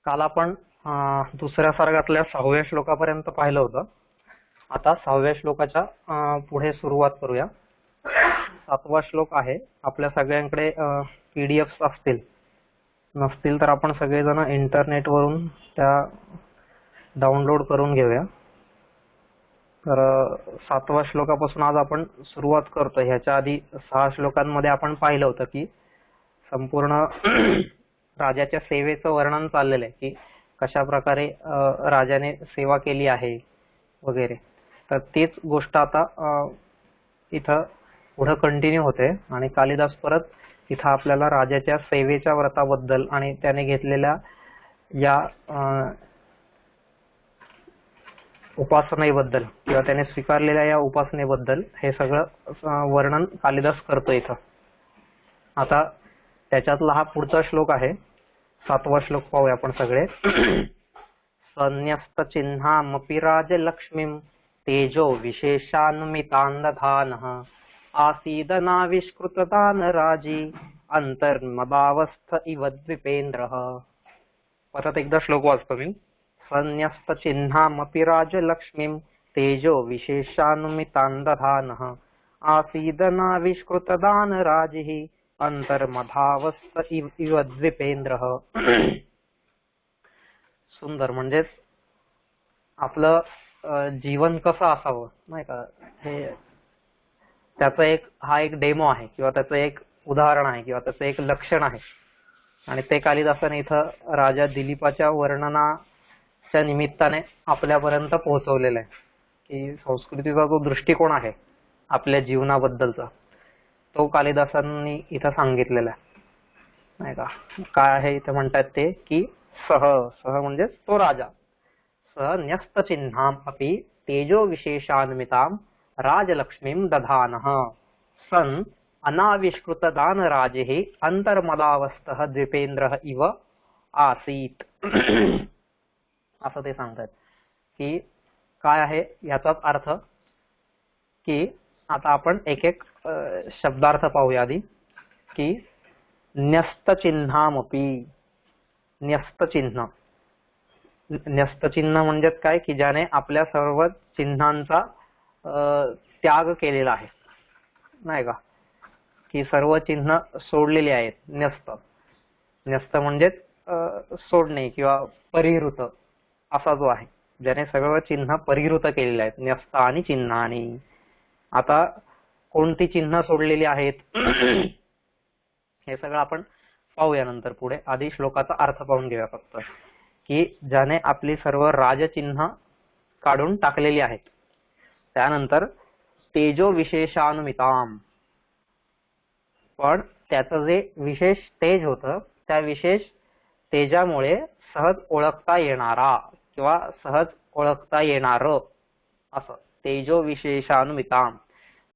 काल आपण दुसऱ्या सर्गातल्या 6व्या श्लोकापर्यंत पाहिलं होतं. आता 6व्या श्लोकाच्या पुढे सुरुवात करूया. 7वा श्लोक आहे. आपल्या सगळ्यांकडे पीडीएफ असतील, नसतील तर आपण सगळेजण इंटरनेटवरून त्या डाउनलोड करून घेऊया. तर 7व्या श्लोकापासून आज आपण सुरुवात करतो. ह्याच्या आधी 6 श्लोकांमध्ये आपण पाहिलं होतं की संपूर्ण राजाच्या सेवेचं वर्णन चाललेलं आहे की कशा प्रकारे राजाने सेवा केली आहे वगैरे. तर तीच गोष्ट आता इथं पुढे कंटिन्यू होते आणि कालिदास परत इथं आपल्याला राजाच्या सेवेच्या व्रताबद्दल आणि त्याने घेतलेल्या या उपासनेबद्दल किंवा त्याने स्वीकारलेल्या या उपासनेबद्दल हे सगळं वर्णन कालिदास करतो इथं. आता त्याच्यातला हा पुढचा श्लोक आहे. 7वा श्लोक पाहूया आपण सगळे. संन्यस्त चिन्हामपि राजलक्ष्मीं तेजो विशेषान्वितान्दधानः आसीदनाविष्कृतदानराजी अंतर्मदावस्थ इव द्विपेन्द्रः. परत एकदा श्लोक वाचतो मी. संन्यस्त चिन्हामपि राजलक्ष्मीं तेजो विशेषान्वितान्दधानः आसीदनाविष्कृतदानराजी अंतर्मधावस्थ इव द्विपेन्द्रः. सुंदर. म्हणजेच आपलं जीवन कसं असावं नाही का, हे त्याचं हा एक डेमो आहे किंवा त्याचं एक उदाहरण आहे किंवा त्याचं एक लक्षण आहे. आणि ते कालिदासाने इथं राजा दिलीपाच्या वर्णनाच्या निमित्ताने आपल्यापर्यंत पोहोचवलेलं आहे की संस्कृतीचा जो दृष्टिकोन आहे आपल्या जीवनाबद्दलचा तो कालिदासांनी इथं सांगितलेला आहे नाही का. काय आहे इथं म्हणतात ते की सह म्हणजे तो राजा सह न्यस्त चिन्हाम अपि तेजो विशेषान्विताम राजलक्ष्मीं दधानः सन अनाविष्कृत दानराजे अंतर्मदावस्थः द्विपेन्द्रः इव आसीत. असं ते सांगतात की काय आहे याचाच अर्थ की आता आपण एक एक शब्दार्थ पाहूया आधी. की न्यस्त चिन्हामपि, न्यस्त चिन्ह, न्यस्त चिन्ह म्हणजे काय की ज्याने आपल्या सर्व चिन्हांचा त्याग केलेला आहे नाही का, की सर्व चिन्ह सोडलेली आहेत. न्यस्त, न्यस्त म्हणजे सोडणे किंवा परिहृत असा जो आहे ज्याने सर्व चिन्ह परिहृत केलेले आहेत. न्यस्त आणि चिन्हानी. आता कोणती चिन्ह सोडलेली आहेत हे सगळं आपण पाहूया नंतर पुढे. आधी श्लोकाचा अर्थ पाहून घेऊया फक्त. की ज्याने आपली सर्व राजचिन्ह काढून टाकलेली आहेत. त्यानंतर तेजो विशेषान्विताम, पण त्याचं जे विशेष तेज होतं त्या विशेष तेजामुळे सहज ओळखता येणारा किंवा सहज ओळखता येणार असं. तेजो विशेषान्विताम,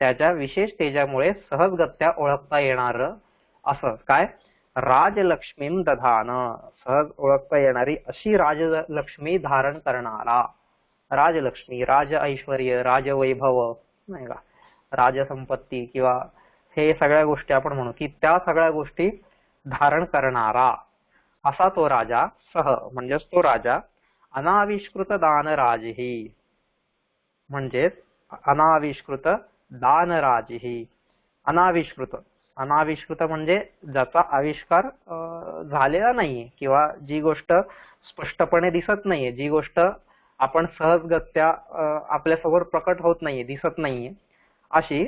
त्याच्या विशेष तेजामुळे सहजगत्या ओळखता येणार असं काय, राजलक्ष्मीं दधान, सहज ओळखता येणारी अशी राजलक्ष्मी धारण करणारा. राजलक्ष्मी, राज ऐश्वर्य, राजवैभव नाही का, राजसंपत्ती किंवा हे सगळ्या गोष्टी आपण म्हणू की त्या सगळ्या गोष्टी धारण करणारा असा तो राजा. सह म्हणजेच तो राजा. अनाविष्कृत दानराजही, म्हणजेच अनाविष्कृत दानराजही. अनाविष्कृत, अनाविष्कृत म्हणजे ज्याचा आविष्कार झालेला नाहीये किंवा जी गोष्ट स्पष्टपणे दिसत नाहीये, जी गोष्ट आपण सहजगत्या आपल्यासमोर प्रकट होत नाहीये, दिसत नाहीये अशी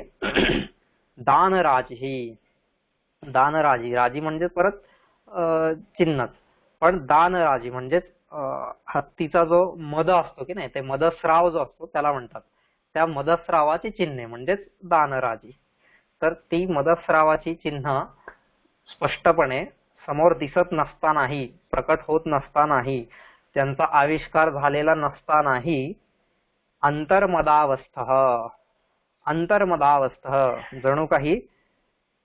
दानराजही. दानराजी, राजी म्हणजे परत चिन्हच, पण दानराजी म्हणजेच हत्तीचा जो मद असतो की नाही, ते मदस्राव जो असतो त्याला म्हणतात. त्या मदस्रावाची चिन्हे म्हणजेच दानराजी. तर ती मदस्रावाची चिन्ह स्पष्टपणे समोर दिसत नसतानाही, प्रकट होत नसतानाही, त्यांचा आविष्कार झालेला नसतानाही अंतर्मदावस्थः, अंतर्मदावस्थः जणू काही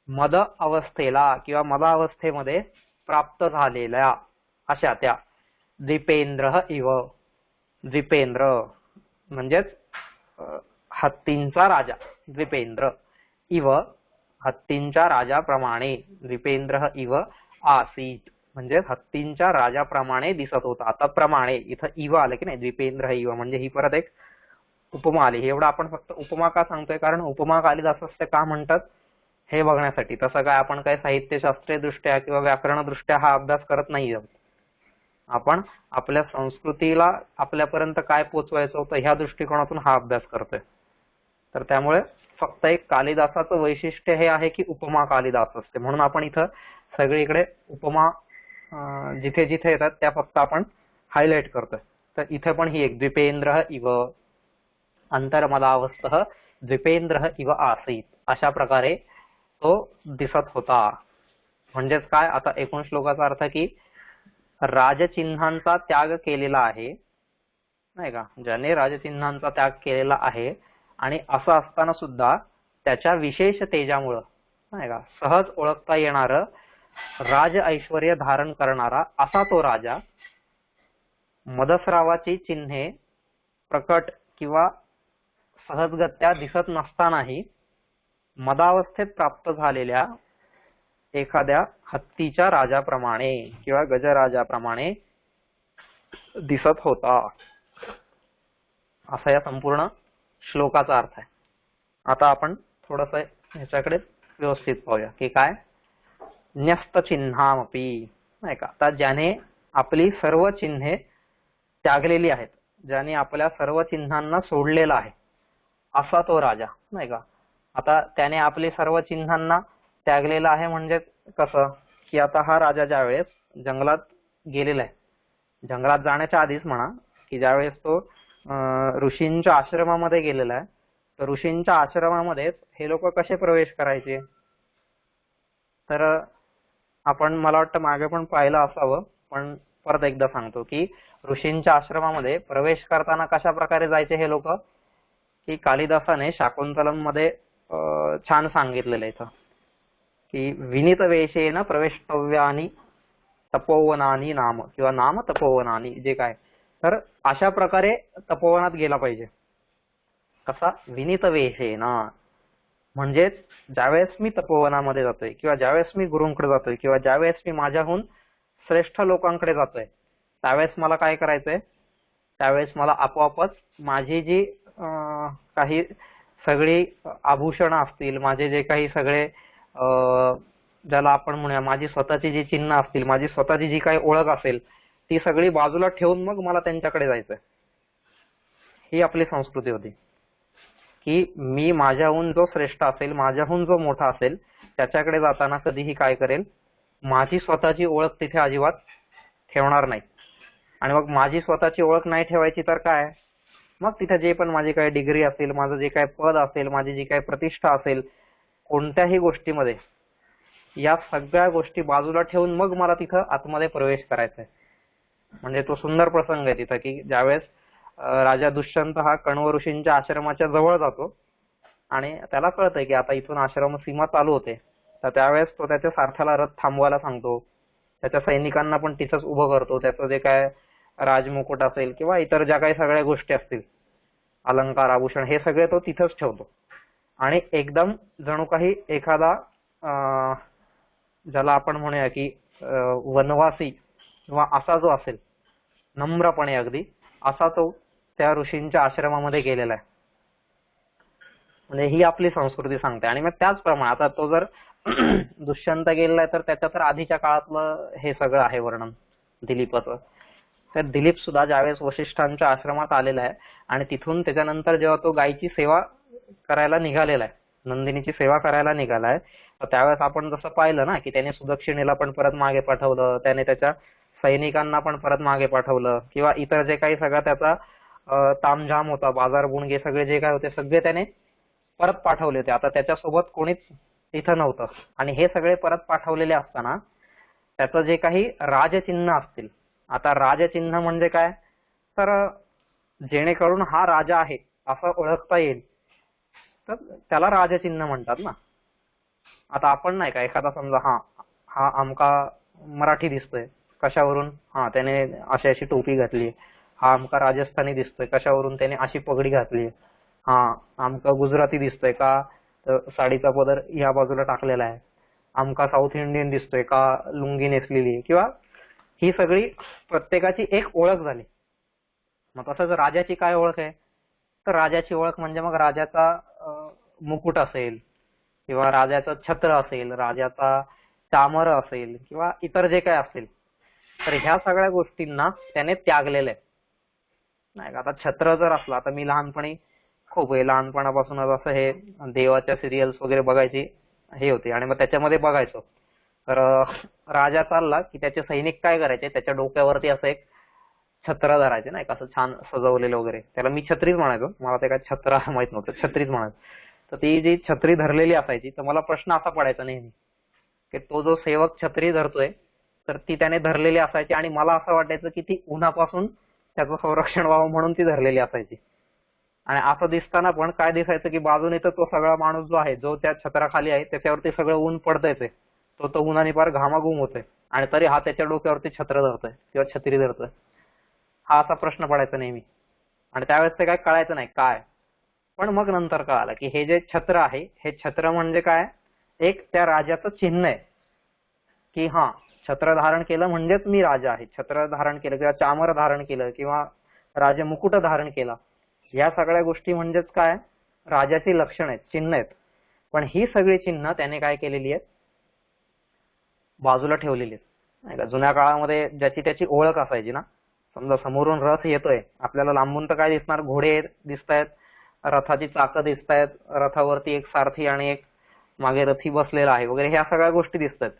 मद अवस्थेला किंवा मदावस्थेमध्ये प्राप्त झालेल्या अशा त्या. द्विपेंद्र इव, द्विपेंद्र म्हणजेच हत्तींचा राजा. द्विपेंद्र इव, हत्तींच्या राजाप्रमाणे. द्विपेंद्र इव आसीत म्हणजे हत्तींच्या राजाप्रमाणे दिसत होता. आता प्रमाणे इथं इव आलं की नाही, द्विपेंद्र इव, म्हणजे ही परत एक उपमा आली. हे एवढं आपण फक्त उपमा का सांगतोय, कारण उपमा कालिदासस्य का म्हणतात हे बघण्यासाठी. तसं काय आपण काय साहित्यशास्त्रीय दृष्ट्या किंवा व्याकरण दृष्ट्या हा अभ्यास करत नाही आहोत. आपण आपल्या संस्कृतीला आपल्यापर्यंत काय पोचवायचं होतं ह्या दृष्टिकोनातून हा अभ्यास करतोय. तर त्यामुळे फक्त एक कालिदासाचं वैशिष्ट्य हे आहे की उपमा कालिदास असते, म्हणून आपण इथं सगळीकडे उपमा जिथे जिथे येतात त्या फक्त आपण हायलाइट करतोय. तर इथे पण ही एक द्विपेंद्र इव अंतर्मदावस्थ द्विपेंद्र इव आसीत अशा प्रकारे तो दिसत होता. म्हणजेच काय, आता एकूण श्लोकाचा अर्थ की राजचिन्हांचा त्याग केलेला आहे, नाही का, ज्याने राजचिन्हांचा त्याग केलेला आहे आणि असं असताना सुद्धा त्याच्या विशेष तेजामुळं, नाही का, सहज ओळखता येणार राज ऐश्वर्य धारण करणारा असा तो राजा मदस्रावाची चिन्हे प्रकट किंवा सहजगत्या दिसत नसतानाही मदावस्थेत प्राप्त झालेल्या एखाद्या हत्तीच्या राजाप्रमाणे किंवा गजराजाप्रमाणे दिसत होता, असा या संपूर्ण श्लोकाचा अर्थ आहे. आता आपण थोडस ह्याच्याकडे व्यवस्थित पाहूया की काय, न्यस्त चिन्हामपी, नाही का, आता ज्याने आपली सर्व चिन्हे त्यागलेली आहेत, ज्याने आपल्या सर्व चिन्हांना सोडलेला आहे असा तो राजा, नाही का. आता त्याने आपली सर्व चिन्हांना त्यागलेला आहे म्हणजे कसं, की आता हा राजा ज्यावेळेस जंगलात गेलेला आहे, जंगलात जाण्याच्या आधीच म्हणा की ज्यावेळेस तो ऋषींच्या आश्रमामध्ये गेलेला आहे, तर ऋषींच्या आश्रमामध्ये हे लोक कसे प्रवेश करायचे, तर आपण मला वाटतं मागे पण पाहिलं असावं, पण परत एकदा सांगतो की ऋषींच्या आश्रमामध्ये प्रवेश करताना कशा प्रकारे जायचे हे लोक, की कालिदासाने शाकुंतलम मध्ये छान सांगितलेलं आहे इथं की विनीत वेशेन प्रवेष्टव्यानी तपोवनानी नाम किंवा नाम तपोवनानी, जे काय, तर अशा प्रकारे तपोवनात गेला पाहिजे. कसा, विनीत वेशेन, म्हणजे ज्यावेळेस मी तपोवनामध्ये जातोय किंवा ज्यावेळेस मी गुरुंकडे जातोय किंवा ज्यावेळेस मी माझ्याहून श्रेष्ठ लोकांकडे जातोय त्यावेळेस मला काय करायचंय, त्यावेळेस मला आपोआपच माझी जी काही सगळी आभूषणं असतील, माझे जे काही सगळे ज्याला आपण म्हणूया माझी स्वतःची जी चिन्ह असतील, माझी स्वतःची जी काही ओळख असेल ती सगळी बाजूला ठेवून मग मला त्यांच्याकडे जायचंय. ही आपली संस्कृती होती की मी माझ्याहून जो श्रेष्ठ असेल, माझ्याहून जो मोठा असेल त्याच्याकडे जाताना कधीही काय करेल, माझी स्वतःची ओळख तिथे अजिबात ठेवणार नाही. आणि मग माझी स्वतःची ओळख नाही ठेवायची तर काय, मग तिथे जे पण माझी काही डिग्री असेल, माझं जे काही पद असेल, माझी जी काही प्रतिष्ठा असेल कोणत्याही गोष्टीमध्ये, या सगळ्या गोष्टी बाजूला ठेवून मग मला तिथं आतमध्ये प्रवेश करायचा आहे. म्हणजे तो सुंदर प्रसंग आहे तिथं की ज्यावेळेस राजा दुष्यंत हा कण्व ऋषींच्या आश्रमाच्या जवळ जातो आणि त्याला कळतंय की आता इथून आश्रम सीमा चालू होते, तर त्यावेळेस तो त्याच्या सारथ्याला रथ थांबवायला सांगतो, त्याच्या सैनिकांना पण तिथंच उभं करतो, त्याचं जे काय राजमुकुट असेल किंवा इतर ज्या काही सगळ्या गोष्टी असतील, अलंकार आभूषण, हे सगळे तो तिथंच ठेवतो. आणि एकदम जणू काही एखादा ज्याला आपण म्हणूया की वनवासी किंवा असा जो असेल नम्रपणे अगदी, असा तो त्या ऋषींच्या आश्रमामध्ये गेलेला आहे. म्हणजे ही आपली संस्कृती सांगते. आणि मग त्याचप्रमाणे आता तो जर दुष्यंत गेलेला आहे तर त्याच्या तर आधीच्या काळातलं हे सगळं आहे वर्णन दिलीपचं. तर दिलीप सुद्धा ज्यावेळेस वशिष्ठांच्या आश्रमात आलेला आहे आणि तिथून त्याच्यानंतर जेव्हा तो गायीची सेवा करायला निघालेला आहे, नंदिनीची सेवा करायला निघालाय, तर त्यावेळेस आपण जसं पाहिलं ना की त्याने सुदक्षिणेला पण परत मागे पाठवलं, त्याने त्याच्या सैनिकांना पण परत मागे पाठवलं, किंवा इतर जे काही सगळा त्याचा तामझाम होता, बाजार बुणगे सगळे जे काय होते सगळे त्याने परत पाठवले होते. आता त्याच्यासोबत कोणीच इथं नव्हतं आणि हे सगळे परत पाठवलेले असताना त्याचं जे काही राजचिन्ह असतील, आता राजचिन्ह म्हणजे काय, तर जेणेकरून हा राजा आहे असं ओळखता येईल, तर त्याला राजचिन्ह म्हणतात ना. आता आपण नाही का एखादा समजा हा अमका मराठी दिसतोय कशावरून, त्याने अशी अशी टोपी घातली, हा अमका राजस्थानी दिसतोय कशावरून, त्याने अशी पगडी घातली, अमका गुजराती दिसतोय का साडीचा पदर या बाजूला टाकलेला आहे, अमका साऊथ इंडियन दिसतोय का लुंगी नेसलेली, किंवा ही सगळी प्रत्येकाची एक ओळख झाली. मग तसंच राजाची काय ओळख आहे? तर राजाची ओळख म्हणजे मग राजाचा मुकुट असेल किंवा राजाचं छत्र असेल, राजाचा चामर असेल किंवा इतर जे काय असेल, तर ह्या सगळ्या गोष्टींना त्याने त्यागलेलं आहे. नाही का, आता छत्र जर असला, आता मी लहानपणी खूप लहानपणापासूनच असं हे देवाच्या सिरियल्स वगैरे बघायची हे होते आणि मग त्याच्यामध्ये बघायचो. तर राजा चालला की त्याचे सैनिक काय करायचे, त्याच्या डोक्यावरती असं एक छत्र धरायचे, नाही का, असं छान सजवलेलं वगैरे. त्याला मी छत्रीच म्हणायचो, मला ते काय छत्र माहित नव्हतं, छत्रीच म्हणायचो. तर ती जी छत्री धरलेली असायची, तर मला प्रश्न असा पडायचा नेहमी की तो जो सेवक छत्री धरतोय तर ती त्याने धरलेली असायची आणि मला असं वाटायचं की ती उन्हापासून त्याचं संरक्षण व्हावं म्हणून ती धरलेली असायची. आणि असं दिसताना पण काय दिसायचं की बाजूने तर तो सगळा माणूस जो आहे, जो त्या छत्राखाली आहे, त्याच्यावरती सगळं ऊन पडतंय, तो उन्हाने फार घामाघूम होतोय आणि तरी हा त्याच्या डोक्यावरती छत्र धरतोय किंवा छत्री धरतोय. हा असा प्रश्न पडायचा नेहमी आणि त्यावेळेस ते काय कळायचं नाही काय. पण मग नंतर कळालं की हे जे छत्र आहे, हे छत्र म्हणजे काय, एक त्या राजाचं चिन्ह आहे की हा, छत्र धारण केलं म्हणजेच मी राजा आहे. छत्र धारण केलं किंवा चामर धारण केलं किंवा राजमुकुट धारण केला, या सगळ्या गोष्टी म्हणजेच काय, राजाची लक्षण आहेत, चिन्ह आहेत. पण ही सगळी चिन्ह त्याने काय केलेली आहेत, बाजूला ठेवलेली आहेत, नाही का. जुन्या काळामध्ये ज्याची त्याची ओळख असायची ना, समजा समोरून रथ येतोय, आपल्याला लांबून तर काय दिसणार, घोडे दिसतायत, रथाची चाकं दिसतायत, रथावरती एक सारथी आणि एक मागे रथी बसलेला आहे वगैरे, ह्या सगळ्या गोष्टी दिसतात.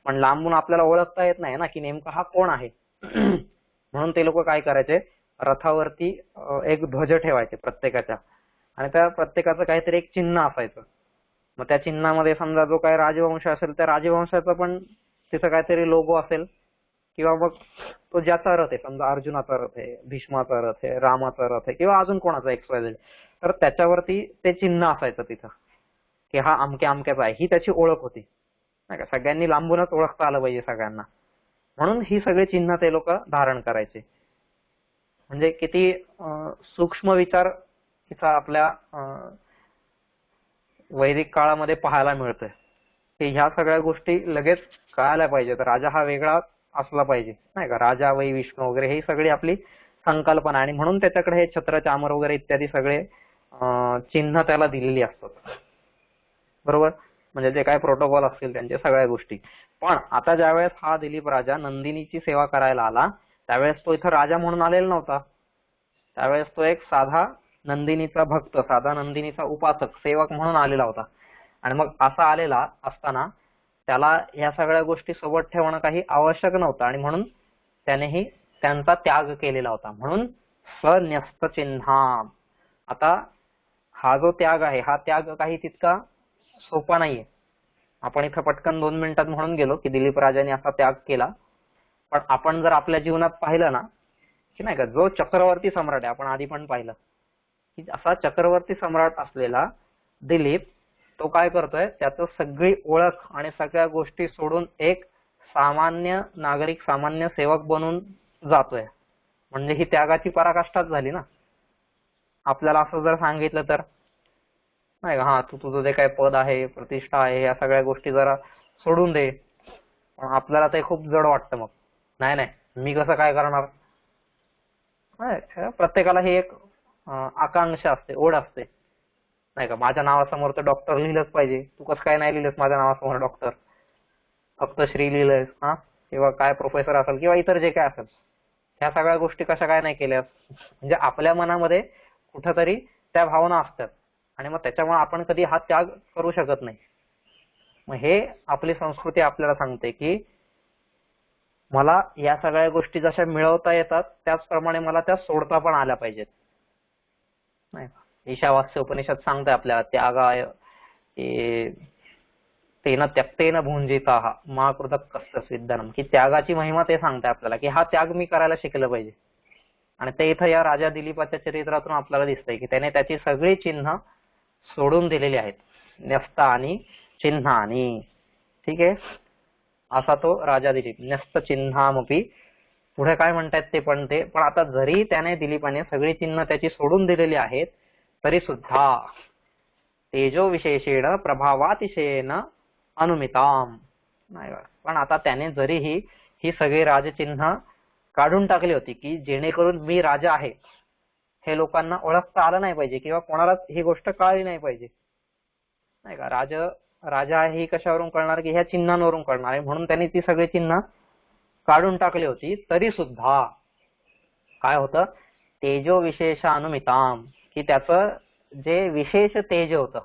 पण लांबून आपल्याला ओळखता येत नाही ना की नेमका हा कोण आहे. म्हणून ते लोक काय करायचे, रथावरती एक ध्वज ठेवायचे प्रत्येकाच्या आणि त्या प्रत्येकाचं काहीतरी एक चिन्ह असायचं. मग त्या चिन्हामध्ये समजा जो काही राजवंश असेल त्या राजवंशाचा पण तिथं काहीतरी लोगो असेल किंवा मग तो ज्याचा रथ आहे, समजा अर्जुनाचा रथ आहे, भीष्माचा रथ आहे, रामाचा रथ आहे किंवा अजून कोणाचा XYZ, तर त्याच्यावरती ते चिन्ह असायचं तिथं की हा अमक्या अमक्याचा आहे. ही त्याची ओळख होती, नाही का. सगळ्यांनी लांबूनच ओळखता आलं पाहिजे सगळ्यांना, म्हणून ही सगळी चिन्ह ते लोक धारण करायचे. म्हणजे किती सूक्ष्म विचार तिचा आपल्या वैदिक काळामध्ये पाहायला मिळतोय की ह्या सगळ्या गोष्टी लगेच कळायला पाहिजे. तर राजा हा वेगळा असला पाहिजे, नाही का. राजा वै विष्णू वगैरे ही सगळी आपली संकल्पना आणि म्हणून त्याच्याकडे हे छत्र चामर वगैरे इत्यादी सगळे चिन्ह त्याला दिलेली असतात, बरोबर. म्हणजे जे काय प्रोटोकॉल असतील त्यांच्या सगळ्या गोष्टी. पण आता ज्यावेळेस हा दिलीप राजा नंदिनीची सेवा करायला आला, त्यावेळेस तो इथं राजा म्हणून आलेला नव्हता. त्यावेळेस तो एक साधा नंदिनीचा भक्त, साधा नंदिनीचा उपासक, सेवक म्हणून आलेला होता. आणि मग असा आलेला असताना त्याला या सगळ्या गोष्टी सोबत ठेवणं काही आवश्यक नव्हतं आणि म्हणून त्यानेही त्यांचा त्याग केलेला होता. म्हणून सन्यस्त चिन्हा. आता हा जो त्याग आहे, हा त्याग काही तितका सोपा नाहीये. आपण इथं पटकन 2 मिनिटात म्हणून गेलो की दिलीप राजाने असा त्याग केला. पण आपण जर आपल्या जीवनात पाहिलं ना की नाही का, जो चक्रवर्ती सम्राट आहे, आपण आधी पण पाहिलं की असा चक्रवर्ती सम्राट असलेला दिलीप, तो काय करतोय, त्याचं सगळी ओळख आणि सगळ्या गोष्टी सोडून एक सामान्य नागरिक, सामान्य सेवक बनून जातोय. म्हणजे ही त्यागाची पराकाष्ठाच झाली ना. आपल्याला असं जर सांगितलं तर नाही का, हा, तू तुझं जे काही पद आहे, प्रतिष्ठा आहे, या सगळ्या गोष्टी जरा सोडून दे. पण आपल्याला ते खूप जड वाटतं. मग नाही नाही, मी कसं काय करणार. प्रत्येकाला ही एक आकांक्षा असते, ओढ असते, नाही का. माझ्या नावासमोर तर डॉक्टर लिहिलंच पाहिजे. तू कसं काय नाही लिहिलंस माझ्या नावासमोर डॉक्टर, फक्त श्री लिहिलंयस, हा, किंवा काय प्रोफेसर असेल किंवा इतर जे काय असेल, ह्या सगळ्या गोष्टी कशा काय नाही केल्यास. म्हणजे आपल्या मनामध्ये कुठंतरी त्या भावना असतात आणि मग त्याच्यामुळे आपण कधी हा त्याग करू शकत नाही. मग हे आपली संस्कृती आपल्याला सांगते की मला या सगळ्या गोष्टी जशा मिळवता येतात त्याचप्रमाणे मला त्या सोडता पण आल्या पाहिजेत, नाही का. ईशावास्य उपनिषद सांगते आपल्याला, त्यागाय तेन त्यक्तेन भुंजिताः मा कृतः कस्य विद्यानम, की त्यागाची महिमा ते सांगते आपल्याला की हा त्याग मी करायला शिकलं पाहिजे. आणि ते इथं या राजा दिलीपाच्या चरित्रातून आपल्याला दिसतंय की त्याने त्याची सगळी चिन्ह सोडून दिलेली आहेत, न्यस्तानि चिन्हानि. ठीक आहे, असा तो राजा दिलीप, न्यस्त चिन्हामपि. पुढे काय म्हणतात ते पण आता जरी त्याने दिलीपाने सगळी चिन्ह त्याची सोडून दिलेली आहेत तरी सुद्धा तेजो विशेषेण प्रभावातिशयेन अनुमिताम, नाही. पण आता त्याने जरीही ही सगळी राजचिन्ह काढून टाकली होती की जेणेकरून मी राजा आहे हे लोकांना ओळखता आलं नाही पाहिजे किंवा कोणालाच ही गोष्ट कळली नाही पाहिजे, नाही का. राजा आहे ही कशावरून कळणार की ह्या चिन्हांवरून कळणार आहे, म्हणून त्यांनी ती सगळी चिन्ह काढून टाकली होती. तरी सुद्धा काय होतं, तेजो विशेषानुमिताम, की त्याचं जे विशेष तेज होतं,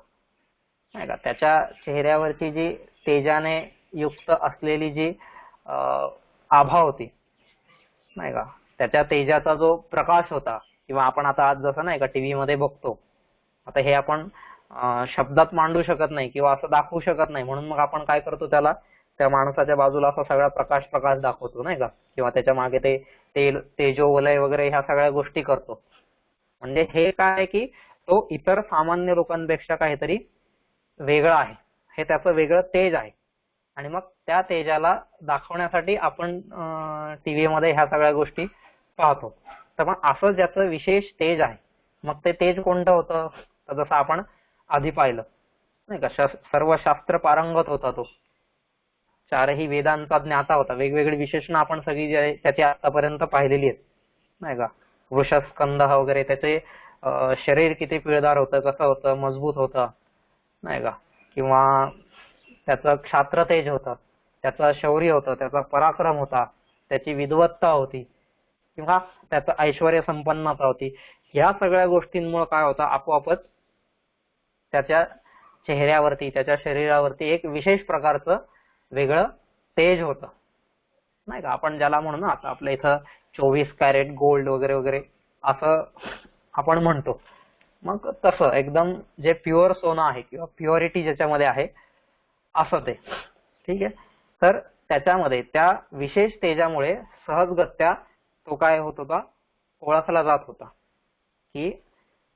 नाही का, त्याच्या चेहऱ्यावरची जी तेजाने युक्त असलेली जी आभा होती, नाही का, त्याच्या तेजाचा जो प्रकाश होता, किंवा आपण आता आज जसं नाही का टीव्ही मध्ये बघतो, आता हे आपण शब्दात मांडू शकत नाही किंवा असं दाखवू शकत नाही, म्हणून मग आपण काय करतो, त्याला त्या माणसाच्या बाजूला असा सगळा प्रकाश दाखवतो, नाही का, किंवा त्याच्या मागे ते तेजोवलय वगैरे ह्या सगळ्या गोष्टी करतो. म्हणजे हे काय की तो इतर सामान्य लोकांपेक्षा काहीतरी वेगळा आहे, हे त्याचं वेगळं तेज आहे. आणि मग त्या तेजाला दाखवण्यासाठी आपण टीव्ही मध्ये ह्या सगळ्या गोष्टी पाहतो. तर मग असं ज्याचं विशेष तेज आहे, मग ते तेज कोणतं होतं, तर जसं आपण आधी पाहिलं, नाही का, सर्व शास्त्र पारंगत होता तो, चारही वेदांचा ज्ञाता होता. वेगवेगळी विशेषणं आपण सगळी त्याची आतापर्यंत पाहिलेली आहेत, नाही का. वृषस्कंद वगैरे, त्याचे शरीर किती पिळदार होतं, कसं होतं, मजबूत होतं, नाही का, किंवा त्याचं क्षात्र तेज होतं, त्याचं शौर्य होतं, त्याचा पराक्रम होता, त्याची विद्वत्ता होती, किंवा त्याचं ऐश्वर्य संपन्नता होती. ह्या सगळ्या गोष्टींमुळे काय होतं, आपोआपच त्याच्या चेहऱ्यावरती, त्याच्या शरीरावरती एक विशेष प्रकारचं वेगळं तेज होतं, नाही का. आपण ज्याला म्हणू ना, आता आपल्या इथं 24 कॅरेट गोल्ड वगैरे वगैरे असं आपण म्हणतो, मग तसं एकदम जे प्युअर सोनं आहे किंवा प्युअरिटी ज्याच्यामध्ये आहे, असं ते, ठीक आहे. तर त्याच्यामध्ये त्या विशेष तेजामुळे सहजगत्या तो काय होत होता, ओळखला जात होता, की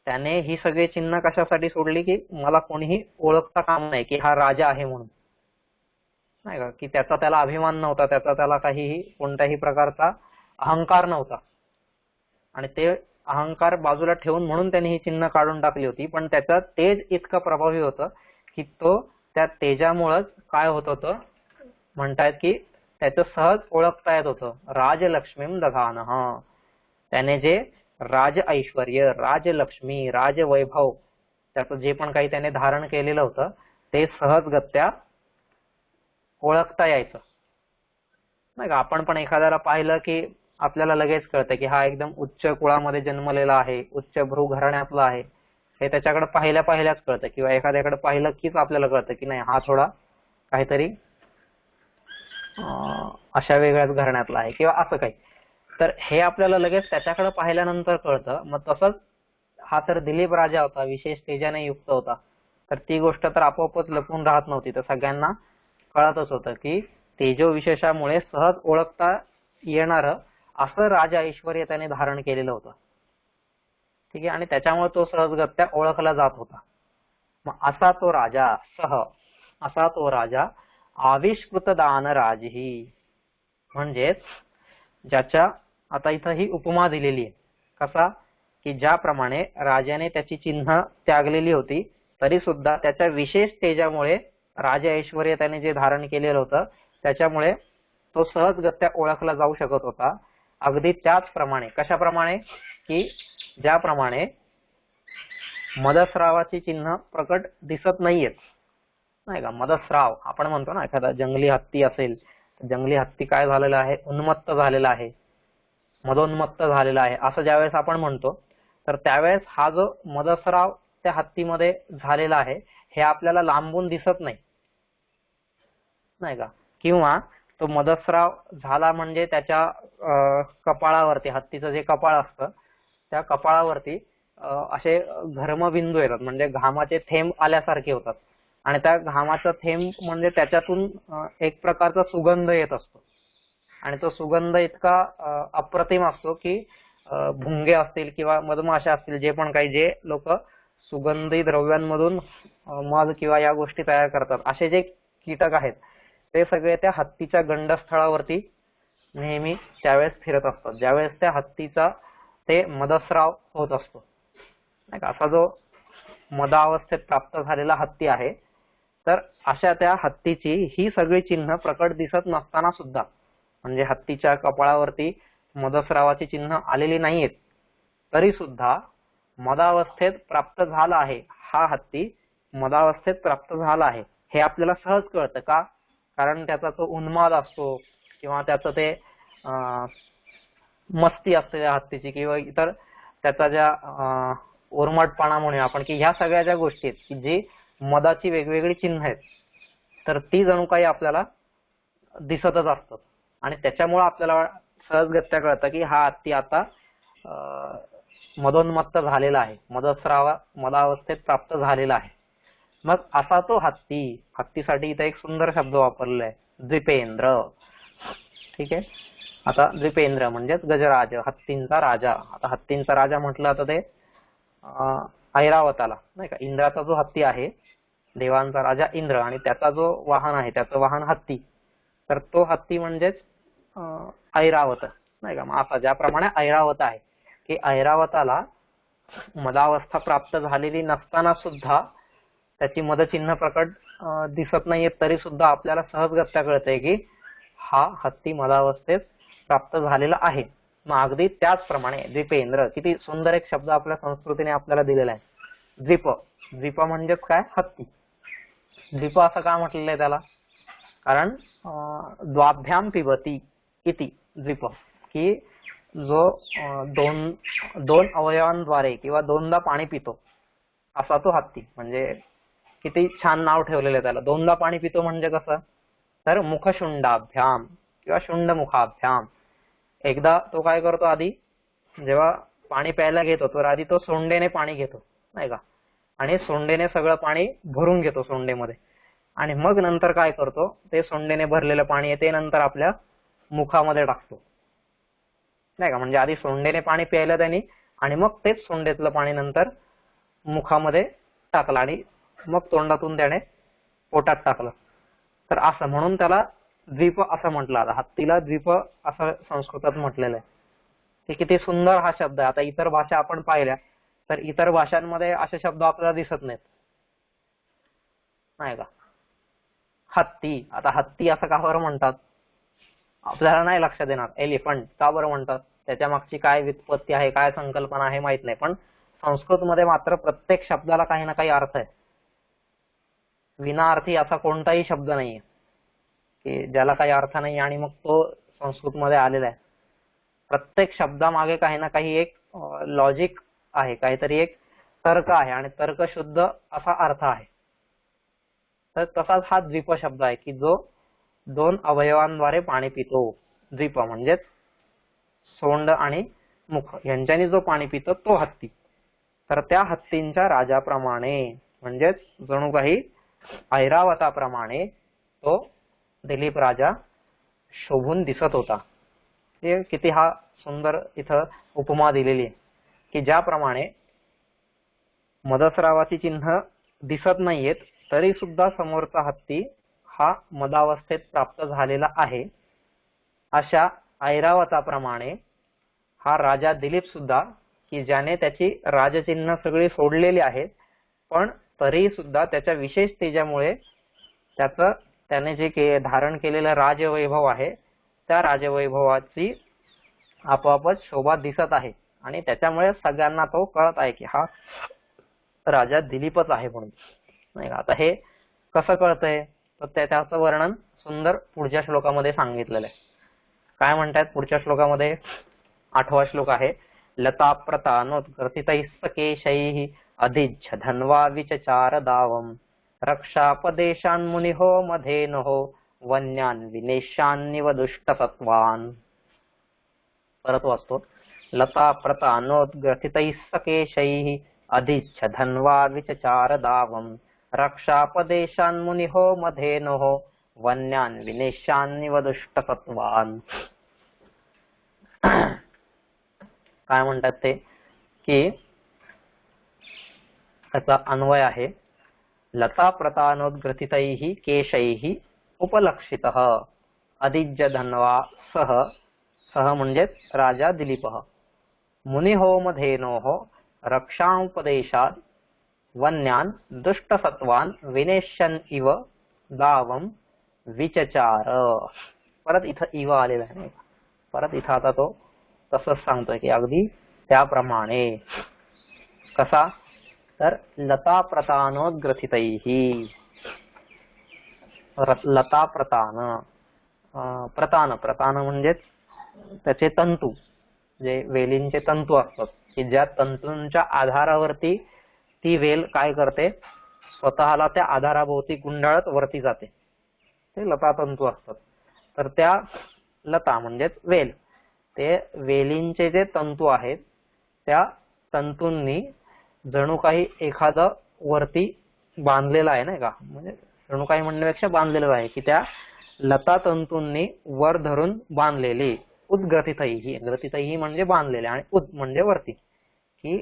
त्याने ही सगळी चिन्ह कशासाठी सोडली, की मला कोणीही ओळखता काम नाही की हा राजा आहे म्हणून, नाही का, की त्याला अभिमान नव्हता, त्याला काहीही कोणत्याही प्रकारचा अहंकार नव्हता. आणि ते अहंकार बाजूला ठेवून म्हणून त्यांनी ही चिन्ह काढून टाकली होती. पण त्याचं तेज इतकं प्रभावी होतं की तो त्या तेजामुळेच काय होत होतं, म्हणतायत की त्याचं सहज ओळखता येत होतं. राजलक्ष्मीम दधानः, त्याने जे राज ऐश्वर्य, राजलक्ष्मी, राजवैभव, त्याचं जे पण काही त्याने धारण केलेलं होतं ते सहजगत्या ओळखता यायचं, नाही का. आपण पण एखाद्याला पाहिलं की आपल्याला लगेच कळतं की हा एकदम उच्च कुळामध्ये जन्मलेला आहे, उच्च भ्रू घराण्यातला आहे, हे त्याच्याकडे पाहिल्याच कळतं. किंवा एखाद्याकडे पाहिलं कीच आपल्याला कळतं की नाही, हा थोडा काहीतरी अशा वेगळ्याच घराण्यातला आहे किंवा असं काही. तर हे आपल्याला लगेच त्याच्याकडे पाहिल्यानंतर कळतं. मग तसंच हा तर दिलीप राजा होता, विशेष तेजाने युक्त होता, तर ती गोष्ट तर आपोआपच लपून राहत नव्हती, तर सगळ्यांना कळतच होतं की तेजो विशेषामुळे सहज ओळखता येणारं असं राज ऐश्वर्य त्याने धारण केलेलं होतं, ठीक आहे. आणि त्याच्यामुळे तो सहजगत्या ओळखला जात होता. मग असा तो राजा आविष्कृत दानराजही, म्हणजेच ज्याच्या, आता इथं ही उपमा दिलेली आहे, कसा की ज्याप्रमाणे राजाने त्याची चिन्ह त्यागलेली होती, तरी सुद्धा त्याच्या विशेष तेजामुळे, राज ऐश्वर्य त्याने जे धारण केलेलं होतं त्याच्यामुळे तो सहजगत्या ओळखला जाऊ शकत होता. अगदी त्याचप्रमाणे, कशाप्रमाणे, की ज्याप्रमाणे मदस्रावाची चिन्ह प्रकट दिसत नाहीयेत, नाही का. मदस्राव आपण म्हणतो ना, एखादा जंगली हत्ती असेल, जंगली हत्ती काय झालेला आहे, उन्मत्त झालेला आहे, मदोन्मत्त झालेला आहे, असं ज्यावेळेस आपण म्हणतो, तर त्यावेळेस हा जो मदस्राव त्या हत्तीमध्ये झालेला आहे हे आपल्याला लांबून दिसत नाही, नाही का. किंवा तो मदस्राव झाला म्हणजे त्याच्या कपाळावरती, हत्तीचं जे कपाळ असतं त्या कपाळावरती असे घर्मबिंदू येतात, म्हणजे घामाचे थेंब आल्यासारखे होतात. आणि त्या घामाचा थेंब म्हणजे त्याच्यातून एक प्रकारचा सुगंध येत असतो. आणि तो सुगंध इतका अप्रतिम असतो की भुंगे असतील किंवा मधमाशा असतील, जे पण काही जे लोक सुगंधी द्रव्यांमधून मध किंवा या गोष्टी तयार करतात, असे जे कीटक आहेत ते सगळे त्या हत्तीच्या गंडस्थळावरती नेहमी त्यावेळेस फिरत असतात, ज्यावेळेस त्या हत्तीचा ते मदस्राव होत असतो, नाही का. असा जो मदावस्थेत प्राप्त झालेला हत्ती आहे, तर अशा त्या हत्तीची ही सगळी चिन्ह प्रकट दिसत नसताना सुद्धा म्हणजे हत्तीच्या कपाळावरती मदस्रावाची चिन्ह आलेली नाहीयेत, तरी सुद्धा मदावस्थेत प्राप्त झाला आहे, हा हत्ती मदावस्थेत प्राप्त झाला आहे हे आपल्याला सहज कळतं का? कारण त्याचा तो उन्माद असतो किंवा त्याचं ते मस्ती असते त्या हत्तीची किंवा इतर त्याचा ज्या उर्मटपणा म्हणूया आपण, की ह्या सगळ्या ज्या गोष्टी आहेत की जी मदाची वेगवेगळी चिन्ह आहेत, तर ती जणू काही आपल्याला दिसतच असतात आणि त्याच्यामुळे आपल्याला सहजगत्या कळतं की हा हत्ती आता मदोन्मत्त झालेला आहे, मदावस्थेत प्राप्त झालेला आहे. मग असा तो हत्ती, हत्तीसाठी इथे एक सुंदर शब्द वापरलेला आहे, द्विपेंद्र. ठीक आहे. आता द्विपेंद्र म्हणजेच गजराज, हत्तींचा राजा. आता हत्तींचा राजा म्हटलं तर ते ऐरावताला नाही का, इंद्राचा जो हत्ती आहे, देवांचा राजा इंद्र, आणि त्याचा जो वाहन आहे त्याचं वाहन हत्ती, तर तो हत्ती म्हणजेच ऐरावत नाही का. मग असा ज्याप्रमाणे ऐरावत आहे की ऐरावताला मदावस्था प्राप्त झालेली नसताना सुद्धा त्याची मदचिन्ह प्रकट दिसत नाहीये, तरी सुद्धा आपल्याला सहजगत्या कळतंय की हा हत्ती मदावस्थेत प्राप्त झालेला आहे. मग अगदी त्याचप्रमाणे द्विपेंद्र, किती सुंदर एक शब्द आपल्या संस्कृतीने आपल्याला दिलेला आहे, द्वीप. द्वीप म्हणजेच काय? हत्ती. द्वीप असं का म्हटलेलं आहे त्याला? कारण द्वाभ्याम पिबती इति द्वीप, की जो दोन अवयवांद्वारे किंवा दोनदा पाणी पितो असा तो हत्ती. म्हणजे किती छान नाव ठेवलेलं आहे त्याला, दोनदा पाणी पितो म्हणजे कसं? तर मुखशुंडाभ्याम किंवा शुंडमुखाभ्याम. एकदा तो काय करतो, आधी जेव्हा पाणी प्यायला घेतो तर आधी तो सोंडेने पाणी घेतो नाही का, आणि सोंडेने सगळं पाणी भरून घेतो सोंडेमध्ये, आणि मग नंतर काय करतो, ते सोंडेने भरलेलं पाणी आहे ते नंतर आपल्या मुखामध्ये टाकतो नाही का. म्हणजे आधी सोंडेने पाणी प्यायलं त्यांनी आणि मग तेच सोंडेतलं पाणी नंतर मुखामध्ये टाकलं आणि मग तोंडातून त्याने पोटात टाकलं. तर असं म्हणून त्याला द्वीप असं म्हटलं. आता हत्तीला द्वीप असं संस्कृतात म्हटलेलं आहे. ते किती सुंदर हा शब्द आहे. आता इतर भाषा आपण पाहिल्या तर इतर भाषांमध्ये असे शब्द आपल्याला दिसत नाहीत नाही का. हत्ती, आता हत्ती असं का बरं म्हणतात आपल्याला नाही लक्षात येणार. एलिफंट का बरं म्हणतात, त्याच्या मागची काय व्युत्पत्ती आहे, काय संकल्पना आहे माहित नाही, पण संस्कृत मध्ये मात्र प्रत्येक शब्दाला काही ना काही अर्थ आहे. विनाअर्थी असा कोणताही शब्द नाहीये की ज्याला काही अर्थ नाही आणि मग तो संस्कृत मध्ये आलेला आहे. प्रत्येक शब्दामागे काही ना काही एक लॉजिक आहे, काहीतरी एक तर्क आहे आणि तर्कशुद्ध असा अर्थ आहे. तर तसाच हा द्वीप शब्द आहे की जो दोन अवयवांद्वारे पाणी पितो. द्वीप म्हणजेच सोंड आणि मुख यांच्यानी जो पाणी पितो तो हत्ती. तर त्या हत्तींच्या राजाप्रमाणे म्हणजेच जणू काही ऐरावताप्रमाणे तो दिलीप राजा शोभून दिसत होता. हे किती हा सुंदर इथं उपमा दिलेली आहे की ज्याप्रमाणे मदस्रावाची चिन्ह दिसत नाहीयेत तरी सुद्धा समोरचा हत्ती हा मदावस्थेत प्राप्त झालेला आहे, अशा ऐरावताप्रमाणे हा राजा दिलीप सुद्धा, की ज्याने त्याची राजचिन्ह सगळी सोडलेली आहेत, पण तरी सुद्धा त्याच्या विशेष तेजामुळे त्याने जे धारण केलेलं राजवैभव आहे त्या राजवैभवाची आपोआपच शोभा दिसत आहे आणि त्याच्यामुळे सगळ्यांना तो कळत आहे की हा राजा दिलीपच आहे म्हणून नाही का. आता हे कसं कळतंय तर त्याचं वर्णन सुंदर पुढच्या श्लोकामध्ये सांगितलेलं आहे. काय म्हणतात पुढच्या श्लोकामध्ये? 8वा श्लोक आहे, लता प्रतानोत्कर्षितैः सकेशैः अधिज्झ धन्वा विचचार दावम रक्षापदेशान् मुनिहो मधेनहो वन्यान् विनेशान्निव दुष्टसत्वान्. परत वाचतो, लता प्रतानोत्कर्षितैः सकेशैः अधिज्झ धन्वा विचचार दावम रक्षापदेशान् मुनिहो मधेनहो वन्यान् विनेशान्निव दुष्टसत्वान्. काय म्हणतात ते की त्याचा अन्वय आहे, लता प्रतानोद्ग्रथितैः केशैः उपलक्षितः अधिज्य धन्वा सह म्हणजेच राजा दिलीपः मुनिहोमधेनोः रक्षापदेशात् वन्यान् दुष्टसत्वान् विनेश्यन् इव दावं विचचार. परत इथं इव आलेला आहे, परत इथं आता तो तसंच सांगतोय की अगदी त्याप्रमाणे. कसा तर लता प्रतानोद्ग्रथितैः, लता प्रतान, प्रतान प्रतान म्हणजे त्याचे तंतू, जे वेलींचे तंतू असतात की ज्या तंतूंच्या आधारावरती ती वेल काय करते, स्वतःला त्या आधाराभोवती गुंडाळत वरती जाते, ते लता तंतू असतात. तर त्या लता म्हणजेच वेल, ते वेलींचे जे तंतू आहेत त्या तंतूंनी जणू काही एखादं वरती बांधलेलं आहे, नाही का, म्हणजे जणू काही म्हणण्यापेक्षा बांधलेलं आहे की त्या लता तंतूंनी वर धरून बांधलेली. उद्ग्रथितैः, ग्रथितैः म्हणजे बांधलेले आणि उद म्हणजे वरती, की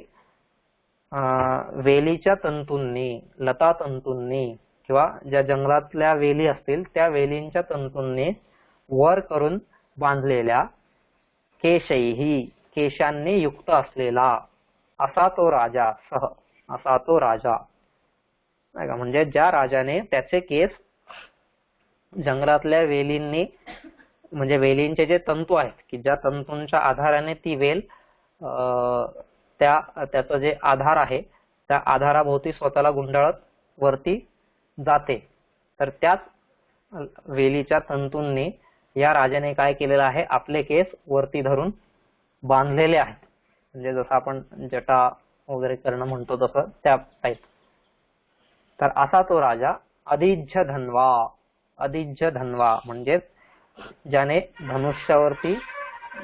वेलीच्या तंतूंनी, लता तंतूंनी किंवा ज्या जंगलातल्या वेली असतील त्या वेलींच्या तंतूंनी वर करून बांधलेल्या केशैः, केशांनी युक्त असलेला असा तो राजा, सह असा तो राजा, नाही का, म्हणजे ज्या राजाने त्याचे केस जंगलातल्या वेलींनी, म्हणजे वेलींचे जे तंतू आहेत की ज्या तंतूंच्या आधाराने ती वेल त्याचं जे आधार आहे त्या आधाराभोवती स्वतःला गुंडाळत वरती जाते, तर त्याच वेलीच्या तंतूंनी या राजाने काय केलेलं आहे, आपले केस वरती धरून बांधलेले आहेत. म्हणजे जसं आपण जटा वगैरे करणं म्हणतो तसं त्या टाईप. तर असा तो राजा अधिज्य धन्वा, अधिज्य धन्वा म्हणजे ज्याने धनुष्यावरती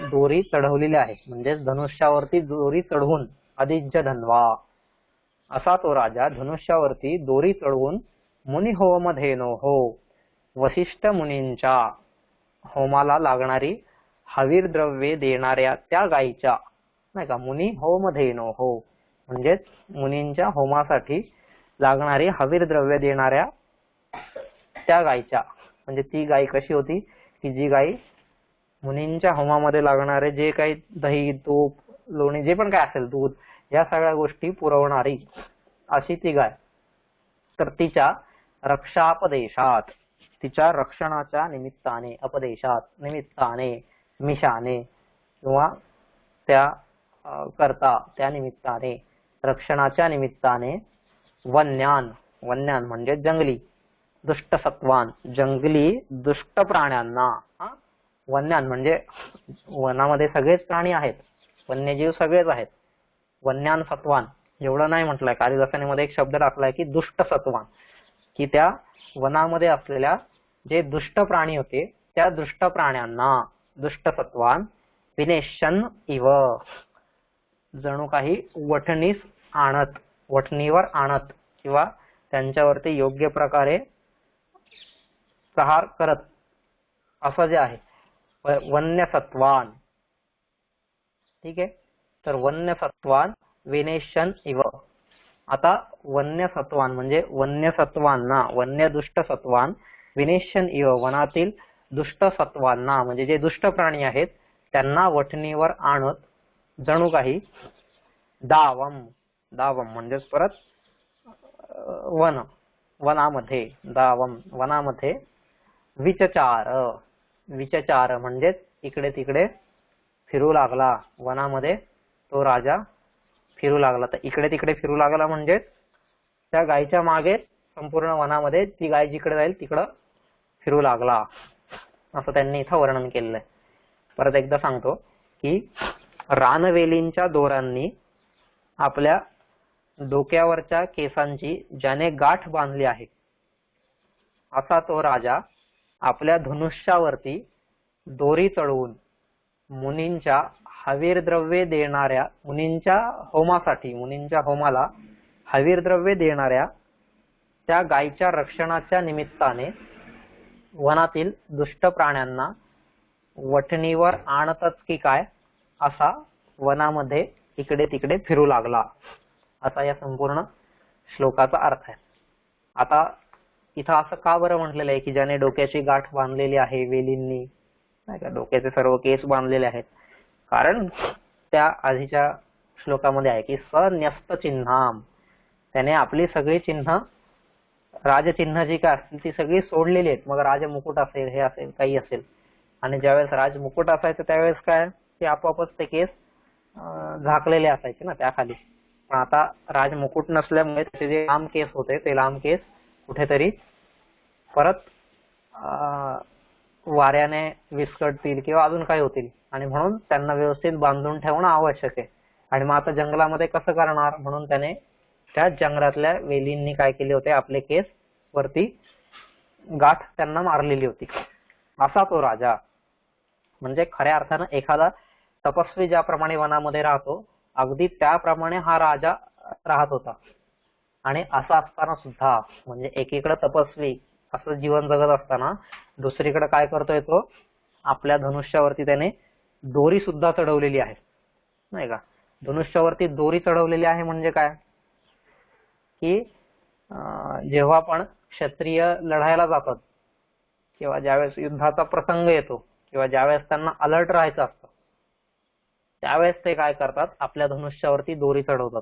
दोरी चढवलेली आहे, म्हणजे धनुष्यावरती दोरी चढवून, अधिज्य धन्वा असा तो राजा धनुष्यावरती दोरी चढवून मुनी होमधेनो हो, वसिष्ठ मुनींच्या होमाला लागणारी हवीर द्रव्ये देणाऱ्या त्या गायीच्या, नाही का, मुनी होमधेनो हो म्हणजेच मुनींच्या होमासाठी लागणारी हवीर द्रव्य देणाऱ्या त्या गायीच्या. म्हणजे ती गाय कशी होती की जी गाय मुनींच्या होमामध्ये लागणारे जे काही दही, तूप, लोणी, जे पण काय असेल, दूध, या सगळ्या गोष्टी पुरवणारी अशी ती गाय. तर तिच्या रक्षापदेशात, तिच्या रक्षणाच्या निमित्ताने, अपदेशात निमित्ताने, मिशाने किंवा त्या करता त्या निमित्ताने, रक्षणाच्या निमित्ताने, वन्यान, वन्यान म्हणजे जंगली, दुष्ट सत्वान जंगली दुष्ट प्राण्यांना, वन्यान म्हणजे वनामध्ये सगळेच प्राणी आहेत, वन्यजीव सगळेच आहेत, वन्यान सत्वान एवढं नाही म्हटलंय, कालिदासाने एक शब्द टाकलाय की दुष्ट सत्वान, की त्या वनामध्ये असलेल्या जे दुष्ट प्राणी होते त्या दुष्ट प्राण्यांना, दुष्ट सत्वान विनेशन इव, जणू काही वठणीस आणत, वठणीवर आणत किंवा त्यांच्यावरती योग्य प्रकारे प्रहार करत असं जे आहे, वन्य सत्वान. ठीक आहे, तर वन्य सत्वान विनेशन इव. आता वन्य सत्वान म्हणजे वन्य सत्वांना, वन्य दुष्ट सत्वान, विनेशन इव वनातील दुष्ट सत्वांना म्हणजे जे दुष्ट प्राणी आहेत त्यांना वठणीवर आणत जणू काही दावम, दावम म्हणजे परत वन, वनामध्ये, दावम वनामध्ये, विचचार, विचचार म्हणजेच इकडे तिकडे फिरू लागला, वनामध्ये तो राजा फिरू लागला. तर इकडे तिकडे फिरू लागला म्हणजे त्या गायीच्या मागे संपूर्ण वनामध्ये ती गाय जिकडे जाईल तिकडं फिरू लागला, असं त्यांनी इथं वर्णन केलेलं आहे. परत एकदा सांगतो की रानवेलींच्या दोरांनी आपल्या डोक्यावरच्या केसांची ज्याने गाठ बांधली आहे असा तो राजा आपल्या धनुष्यावरती दोरी चढवून मुनींच्या हवीर द्रव्ये देणाऱ्या, मुनींच्या होमासाठी, मुनींच्या होमाला हवीर द्रव्ये देणाऱ्या त्या गायीच्या रक्षणाच्या निमित्ताने वनातील दुष्ट प्राण्यांना वठणीवर आणतच की काय असा वनामध्ये इकडे तिकडे फिरू लागला, असा या संपूर्ण श्लोकाचा अर्थ आहे. आता इथं असं का बरं म्हटलेलं आहे की ज्याने डोक्याची गाठ बांधलेली आहे वेलींनी, नाही का, डोक्याचे सर्व केस बांधलेले आहेत, कारण त्या आधीच्या श्लोकामध्ये आहे की सन्यस्त चिन्हाम, त्याने आपली सगळी चिन्ह, राजचिन्ह जी काय असतील ती सगळी सोडलेली आहेत, मग राजमुकुट असेल, हे असेल, काही असेल, आणि ज्यावेळेस राजमुकुट असायचं त्यावेळेस काय ते आपोआपच ते केस झाकलेले असायचे ना त्याखाली. पण आता राजमुकुट नसल्यामुळे त्याचे जे लांब केस होते ते लांब केस कुठेतरी परत वाऱ्याने विस्कटतील किंवा अजून काही होतील, आणि म्हणून त्यांना व्यवस्थित बांधून ठेवणं आवश्यक आहे. आणि मग आता जंगलामध्ये कसं करणार, म्हणून त्याने त्या जंगलातल्या वेलींनी काय केले होते, आपले केस वरती गाठ त्यांना मारलेली होती. असा तो राजा, म्हणजे खऱ्या अर्थानं एखादा तपस्वी ज्याप्रमाणे वनामध्ये राहतो अगदी त्याप्रमाणे हा राजा राहत होता. आणि असं असताना सुद्धा म्हणजे एकीकडे तपस्वी असं जीवन जगत असताना दुसरीकडे काय करतोय तो, आपल्या धनुष्यावरती त्याने दोरी सुद्धा चढवलेली आहे, नाही का. धनुष्यावरती दोरी चढवलेली आहे म्हणजे काय, की जेव्हा पण क्षत्रिय लढायला जातात किंवा ज्यावेळेस युद्धाचा प्रसंग येतो किंवा ज्यावेळेस त्यांना अलर्ट राहायचं असतं त्यावेळेस ते काय करतात, आपल्या धनुष्यावरती दोरी चढवतात.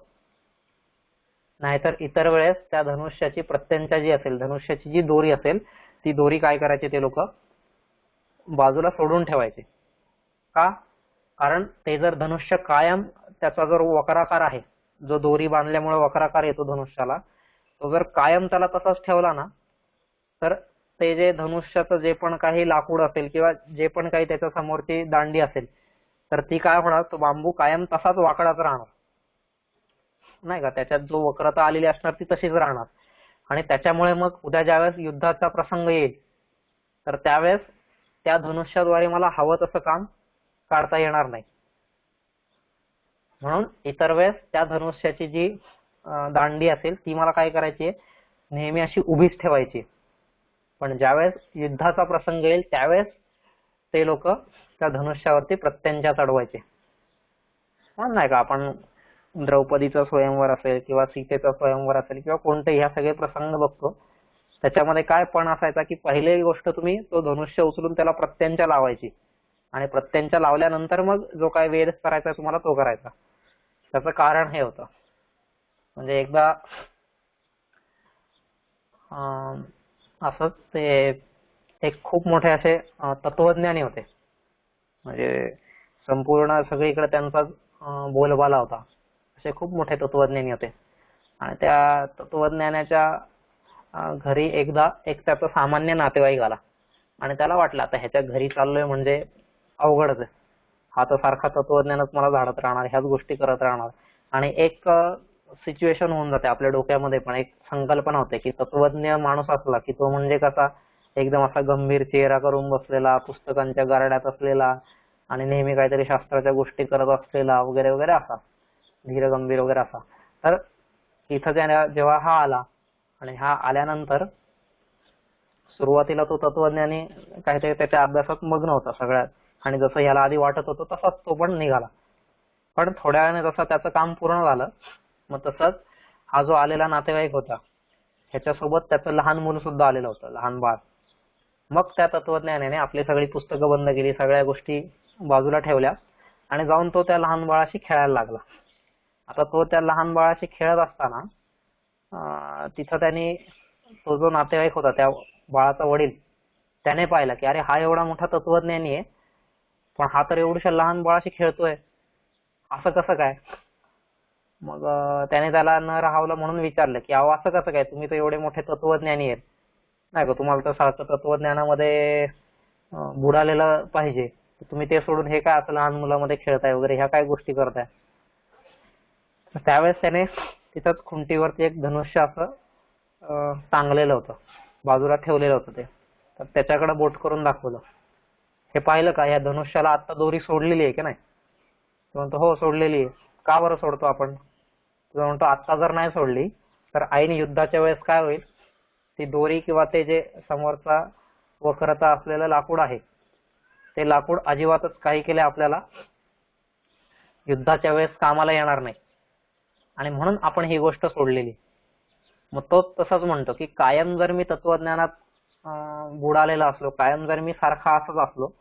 नाहीतर इतर वेळेस त्या धनुष्याची प्रत्यंचा जी असेल, धनुष्याची जी दोरी असेल ती दोरी काय करायची ते लोक बाजूला सोडून ठेवायचे. का, कारण ते जर धनुष्य कायम त्याचा जर वक्राकार आहे, जो दोरी बांधल्यामुळे वक्राकार येतो धनुष्याला, तो जर कायम त्याला तसाच ठेवला ना तर ते जे धनुष्याचं जे पण काही लाकूड असेल किंवा जे पण काही त्याच्या समोरची दांडी असेल तर ती काय होणार, तो बांबू कायम तसाच वाकडाच राहणार, नाही का. त्याच्यात जो वक्रता आलेली असणार ती तशीच राहणार. आणि त्याच्यामुळे मग उद्या ज्यावेळेस युद्धाचा प्रसंग येईल तर त्यावेळेस त्या धनुष्याद्वारे मला हवं तसं काम काढता येणार नाही. म्हणून इतर वेळेस त्या धनुष्याची जी दांडी असेल ती मला काय करायची, नेहमी अशी उभीच ठेवायची. पण ज्यावेळेस युद्धाचा प्रसंग येईल त्यावेळेस ते लोक त्या धनुष्यावरती प्रत्यंचा चढवायचे. नाही का, आपण द्रौपदीचा स्वयंवर असेल किंवा सीतेचा स्वयंवर असेल किंवा कोणते ह्या सगळे प्रसंग बघतो, त्याच्यामध्ये काय पण असायचा की पहिली गोष्ट तुम्ही तो धनुष्य उचलून त्याला प्रत्यंचा लावायची आणि प्रत्यंचा लावल्यानंतर मग जो काय वेध करायचा तुम्हाला तो करायचा. त्याचं कारण हे होतं, म्हणजे एकदा असंच ते एक खूप मोठे असे तत्वज्ञानी होते, म्हणजे संपूर्ण सगळीकडे त्यांचाच बोलबाला होता. असे खूप मोठे तत्वज्ञानी होते. आणि त्या तत्वज्ञानाच्या घरी एकदा एक त्याचा सामान्य नातेवाईक आला आणि त्याला वाटलं आता ह्याच्या घरी चाललोय म्हणजे अवघडच आहे, हा तर सारखा तत्वज्ञानच मला झाडत राहणार, ह्याच गोष्टी करत राहणार. आणि एक सिच्युएशन होऊन जाते आपल्या डोक्यामध्ये, पण एक संकल्पना होते की तत्वज्ञ माणूस असला की तो म्हणजे कसा, एकदम असा गंभीर चेहरा करून बसलेला, पुस्तकांच्या गारड्यात असलेला आणि नेहमी काहीतरी शास्त्राच्या गोष्टी करत असलेला वगैरे वगैरे, असा धीरगंभीर वगैरे असा. तर इथं जेव्हा हा आला आणि हा आल्यानंतर सुरुवातीला तो तत्वज्ञानी काहीतरी त्याच्या अभ्यासात मग्न होता सगळ्यात, आणि जसं याला आधी वाटत होतं तसाच तो पण निघाला. पण थोड्या वेळाने जसं त्याचं काम पूर्ण झालं मग तसंच हा जो आलेला नातेवाईक होता ह्याच्यासोबत त्याचं लहान मुलं सुद्धा आलेलं होतं, लहान बाळ. मग त्या तत्वज्ञानाने आपली सगळी पुस्तकं बंद केली, सगळ्या गोष्टी बाजूला ठेवल्या आणि जाऊन तो त्या लहान बाळाशी खेळायला लागला. आता तो त्या लहान बाळाशी खेळत असताना तिथं त्यांनी, तो जो नातेवाईक होता त्या बाळाचा वडील, त्याने पाहिलं की अरे हा एवढा मोठा तत्वज्ञानी आहे पण हा तर एवढ्या लहान बाळाशी खेळतोय, असं कसं काय. मग त्याने त्याला न राहावलं म्हणून विचारलं की अहो असं कसं काय, तुम्ही तर एवढे मोठे तत्वज्ञानी आहेत, नाही का, तुम्हाला तर सारखं तत्वज्ञानामध्ये बुडालेलं पाहिजे, तुम्ही ते सोडून हे काय असं लहान मुलामध्ये खेळताय वगैरे, ह्या काय गोष्टी करताय. त्यावेळेस त्याने तिथंच खुंटीवरती एक धनुष्य असं टांगलेलं होतं, बाजूला ठेवलेलं होतं ते. तर त्याच्याकडे बोट करून दाखवलं. हे पाहिलं का, या धनुष्याला आता दोरी सोडलेली आहे की नाही. तो म्हणतो हो सोडलेली आहे. का बरं सोडतो आपण. तो म्हणतो आता जर नाही सोडली तर ऐन युद्धाच्या वेळेस काय होईल, ती दोरी किंवा ते जे समोरचा वक्रता असलेलं लाकूड आहे ते लाकूड अजिबातच काही केले आपल्याला युद्धाच्या वेळेस कामाला येणार नाही, आणि म्हणून आपण ही गोष्ट सोडलेली. मग तो तसंच म्हणतो की कायम जर मी तत्वज्ञानात बुडालेला असलो, कायम जर मी सारखा असंच असलो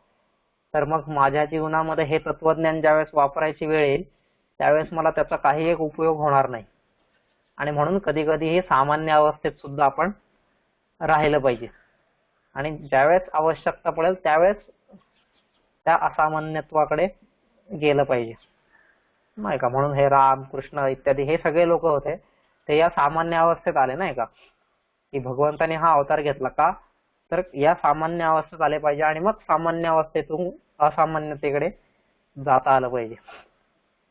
तर मग माझ्या जीवनामध्ये हे तत्वज्ञान ज्यावेळेस वापरायची वेळ येईल त्यावेळेस मला त्याचा काही एक उपयोग होणार नाही. आणि म्हणून कधी कधी हे सामान्य अवस्थेत सुद्धा आपण राहिलं पाहिजे, आणि ज्यावेळेस आवश्यकता पडेल त्यावेळेस त्या असामान्यत्वाकडे गेलं पाहिजे, नाही का. म्हणून हे राम कृष्ण इत्यादी हे सगळे लोक होते ते या सामान्य अवस्थेत आले, नाही का, की भगवंताने हा अवतार घेतला का तर या सामान्य अवस्थेत आले पाहिजे आणि मग सामान्य अवस्थेतून असामान्यतेकडे जाता आलं पाहिजे.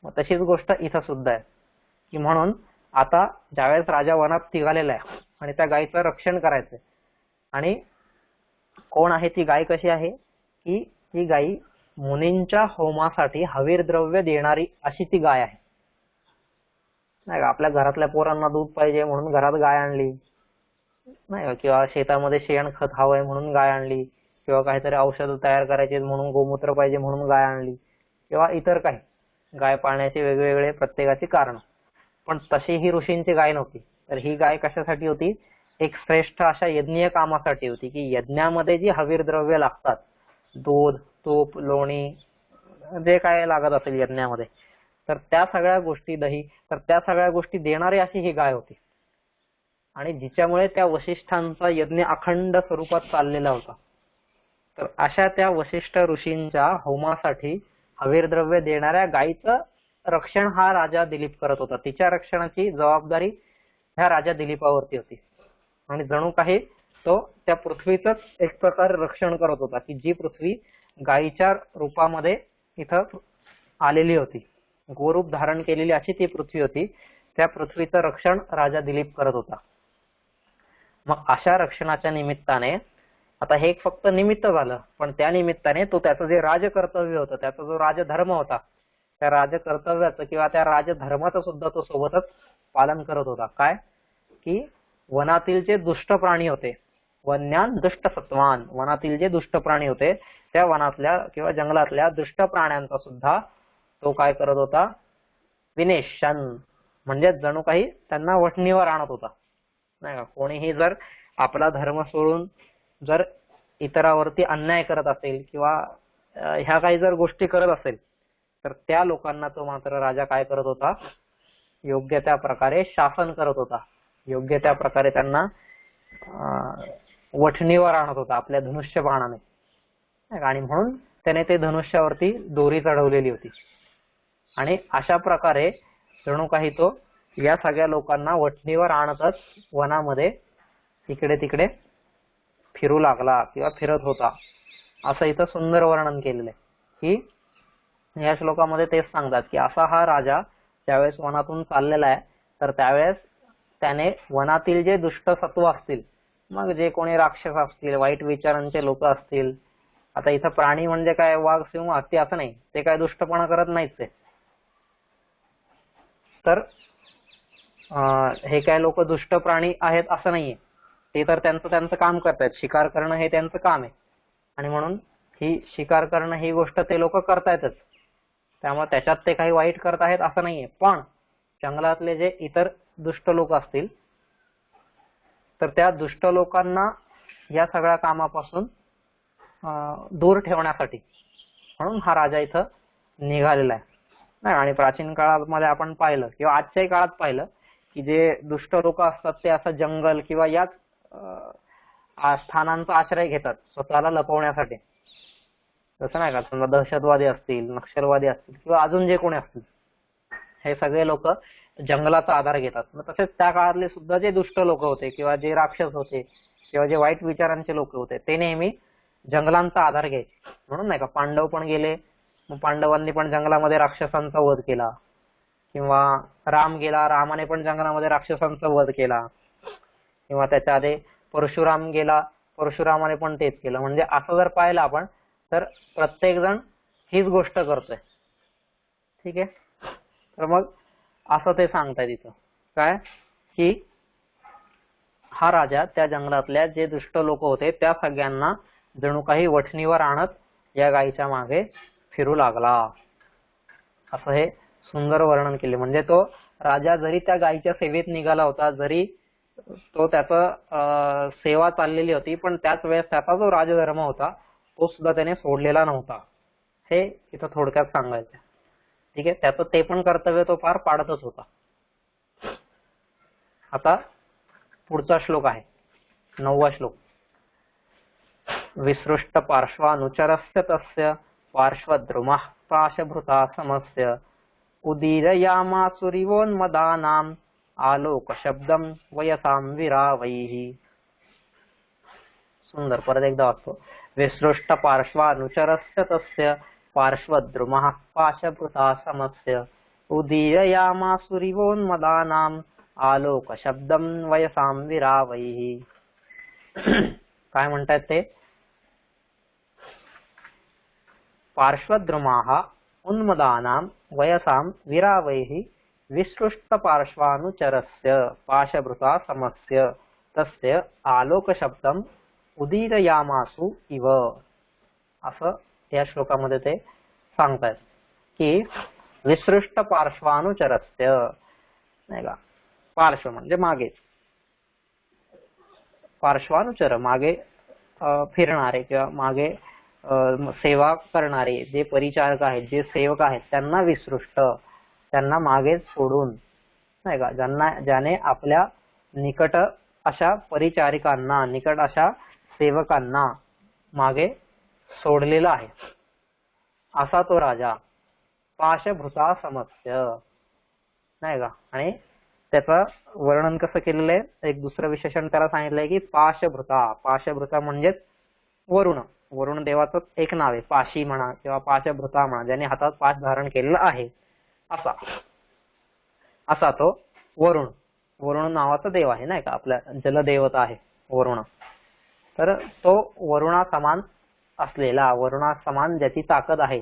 मग तशीच गोष्ट इथं सुद्धा आहे की म्हणून आता ज्यावेळेस राजा वनात निघालेला आहे आणि त्या गायीचं रक्षण करायचंय, आणि कोण आहे ती गाय, कशी आहे की ती गायी मुनींच्या होमासाठी हवीर द्रव्य देणारी अशी ती गाय आहे, नाही का. आपल्या घरातल्या पोरांना दूध पाहिजे म्हणून घरात गाय आणली, नाही का, किंवा शेतामध्ये शेणखत हवंय म्हणून गाय आणली, किंवा काहीतरी औषध तयार करायचे म्हणून गोमूत्र पाहिजे म्हणून गाय आणली, किंवा इतर काही गाय पाळण्याचे वेगवेगळे प्रत्येकाची कारण. पण तशी ही ऋषींची गाय नव्हती. तर ही गाय कशासाठी होती, एक श्रेष्ठ अशा यज्ञीय कामासाठी होती, की यज्ञामध्ये जी हवीर द्रव्य लागतात, दूध तूप लोणी जे काय लागत असेल यज्ञामध्ये, तर त्या सगळ्या गोष्टी, दही, तर त्या सगळ्या गोष्टी देणारी अशी ही गाय होती. आणि जिच्यामुळे त्या वशिष्ठांचा यज्ञ अखंड स्वरूपात चाललेला होता. तर अशा त्या वशिष्ठ ऋषींच्या होमासाठी हवीर द्रव्य देणाऱ्या गायीचं रक्षण हा राजा दिलीप करत होता. तिच्या रक्षणाची जबाबदारी ह्या राजा दिलीपावरती होती. आणि जणू काही तो त्या पृथ्वीच एक प्रकारे रक्षण करत होता, की जी पृथ्वी गायीच्या रूपामध्ये इथं आलेली होती, गोरूप धारण केलेली अशी ती पृथ्वी होती. त्या पृथ्वीचं रक्षण राजा दिलीप करत होता. मग अशा रक्षणाच्या निमित्ताने, आता हे फक्त निमित्त झालं, पण त्या निमित्ताने तो त्याचं जे राजकर्तव्य होतं, त्याचा जो राजधर्म होता, त्या राजकर्तव्याचं किंवा त्या राजधर्माचं सुद्धा तो सोबतच पालन करत होता. काय की वनातील जे दुष्ट प्राणी होते, वन्यान दुष्ट सत्वान, वनातील जे दुष्ट प्राणी होते त्या वनातल्या किंवा जंगलातल्या दुष्ट प्राण्यांचा सुद्धा तो काय करत होता, विनेशन, म्हणजे जणू काही त्यांना वठणीवर आणत होता, नाही का. कोणीही जर आपला धर्म सोडून जर इतरावरती अन्याय करत असेल किंवा ह्या काही जर गोष्टी करत असेल, तर त्या लोकांना तो मात्र राजा काय करत होता, योग्य त्या प्रकारे शासन करत होता, योग्य त्या प्रकारे त्यांना वठणीवर आणत होता आपल्या धनुष्य बाणाने. आणि म्हणून त्याने ते धनुष्यावरती दोरी चढवलेली होती. आणि अशा प्रकारे जणू काही तो या सगळ्या लोकांना वठणीवर आणतच वनामध्ये इकडे तिकडे फिरू लागला किंवा फिरत होता, असं इथं सुंदर वर्णन केलेलं आहे. की या श्लोकामध्ये तेच सांगतात की असा हा राजा ज्यावेळेस वनातून चाललेला आहे, तर त्यावेळेस त्याने वनातील जे दुष्ट सत्व असतील, मग जे कोणी राक्षस असतील, वाईट विचारांचे लोक असतील, आता इथं प्राणी म्हणजे काय वाघ सिंह हत्ती असं नाही, ते काय दुष्टपणा करत नाहीच ते. तर हे काय लोक दुष्ट प्राणी आहेत असं नाहीये, ते तर त्यांचं काम करतायत, शिकार करणं हे त्यांचं काम आहे. आणि म्हणून ही शिकार करणं ही गोष्ट ते लोक करतायतच, त्यामुळे त्याच्यात ते काही वाईट करत आहेत असं नाहीये. पण जंगलातले जे इतर दुष्ट लोक असतील, तर त्या दुष्ट लोकांना या सगळ्या कामापासून दूर ठेवण्यासाठी म्हणून हा राजा इथं निघालेला आहे. नाही, आणि प्राचीन काळामध्ये आपण पाहिलं किंवा आजच्याही काळात पाहिलं की जे दुष्ट लोक असतात ते असं जंगल किंवा याच स्थानांचा आश्रय घेतात स्वतःला लपवण्यासाठी. तसं नाही का, समजा दहशतवादी असतील, नक्षलवादी असतील किंवा अजून जे कोणी असतील, हे सगळे लोक जंगलाचा आधार घेतात. मग तसेच त्या काळातले सुद्धा जे दुष्ट लोक होते किंवा जे राक्षस होते किंवा जे वाईट विचारांचे लोक होते, ते नेहमी जंगलांचा आधार घ्यायचे. म्हणून नाही का, पांडव पण गेले, मग पांडवांनी पण जंगलामध्ये राक्षसांचा वध केला, किंवा राम गेला, रामाने पण जंगलामध्ये राक्षसांचा वध केला, किंवा त्याच्या आधी परशुराम गेला, परशुरामाने पण तेच केलं. म्हणजे असं जर पाहिलं आपण तर प्रत्येक जण हीच गोष्ट करतोय. ठीक आहे. तर मग असं ते सांगताय तिथं काय की हा राजा त्या जंगलातल्या जे दुष्ट लोक होते त्या सगळ्यांना जणू काही वठणीवर आणत या गायीच्या मागे फिरू लागला, असं हे सुंदर वर्णन केले. म्हणजे तो राजा जरी त्या गायीच्या सेवेत निघाला होता, जरी तो त्याचा सेवा चाललेली होती, पण त्याच वेळेस त्याचा जो राजधर्म होता तो सुद्धा त्याने सोडलेला नव्हता, हे इथं थोडक्यात सांगायचं. ठीक आहे. त्याचं ते पण कर्तव्य तो पार पाडतच होता. आता पुढचा श्लोक आहे 9वा श्लोक. विसृष्ट पार्श्वानुचरस्य तस्य पार्श्वद्रुमः पाशभृता समस्य उदीरयामासुरिवोन्मदानाम् आलोकशब्दं वयसां विरावैः. सुंदर. परत एकदा वाचतो. विसृष्ट पार्श्वानुचरस्य तस्य पार्श्वद्रुमः पाशभृता समस्य उदीरयामासुरिवोन्मदानाम् आलोकशब्दं वयसां विरावैः. काय म्हणतात ते? पार्श्वद्रुमाः उन्मदानां वयसां विरावैः विसृष्टपार्श्वानुचरस्य पाशभृता समस्य तस्य आलोकशब्दं उदीरयामासु इव. असं या श्लोकामध्ये ते सांगतात की विसृष्ट पार्श्वानुचरस्य, नाही का, पार्श्व म्हणजे मागे, पार्श्वानुचर मागे फिरणारे किंवा मागे सेवा करणारे जे परिचारक आहेत, जे सेवक आहेत, त्यांना विसृष्ट, त्यांना मागे सोडून, नाही का, ज्याने आपल्या निकट अशा परिचारिकांना, निकट अशा सेवकांना मागे सोडलेला आहे, असा तो राजा. पाशभृता समस्य, नाही का. आणि त्याचं वर्णन कसं केलेलं आहे? एक दुसरं विशेषण त्याला सांगितलंय की पाशभृता. पाशभृता म्हणजेच वरुण. वरुण देवाचं एक नाव आहे. पाशी म्हणा किंवा पाशभृता म्हणा, ज्याने हातात पाश धारण केलेला आहे, असा तो वरुण. वरुण नावाचा देव आहे, नाही का, आपल्या जलदेवता आहे वरुण. तर तो वरुणा समान असलेला, वरुणा समान ज्याची ताकद आहे,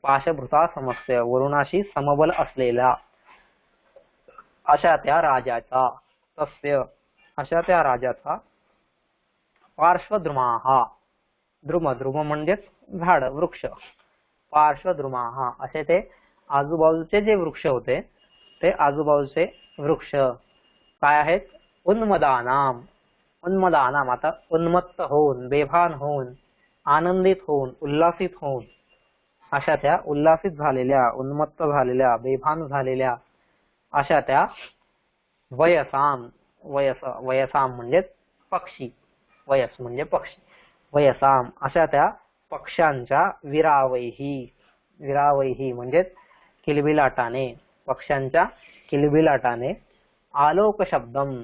पाशभृता समस्य, वरुणाशी समबल असलेला अशा त्या राजाचा, तस्य अशा त्या राजाचा पार्श्वद्रुमाः, द्रुम, द्रुम म्हणजेच झाड, वृक्ष, पार्श्वद्रुमाः असे ते आजूबाजूचे जे वृक्ष होते, ते आजूबाजूचे वृक्ष काय आहेत? उन्मदानाम. उन्मदानाम, आता उन्मत्त होऊन, बेभान होऊन, आनंदित होऊन, उल्लासित होऊन, अशा त्या उल्लासित झालेल्या, उन्मत्त झालेल्या, बेभान झालेल्या अशा त्या वयसाम. वयसाम म्हणजे पक्षी, वयस म्हणजे पक्षी, वयसाम अशा त्या पक्ष्यांच्या विरावैही. विरावैही म्हणजेच किलबिलाटाने, पक्ष्यांच्या किलबिलाटाने आलोक शब्दम.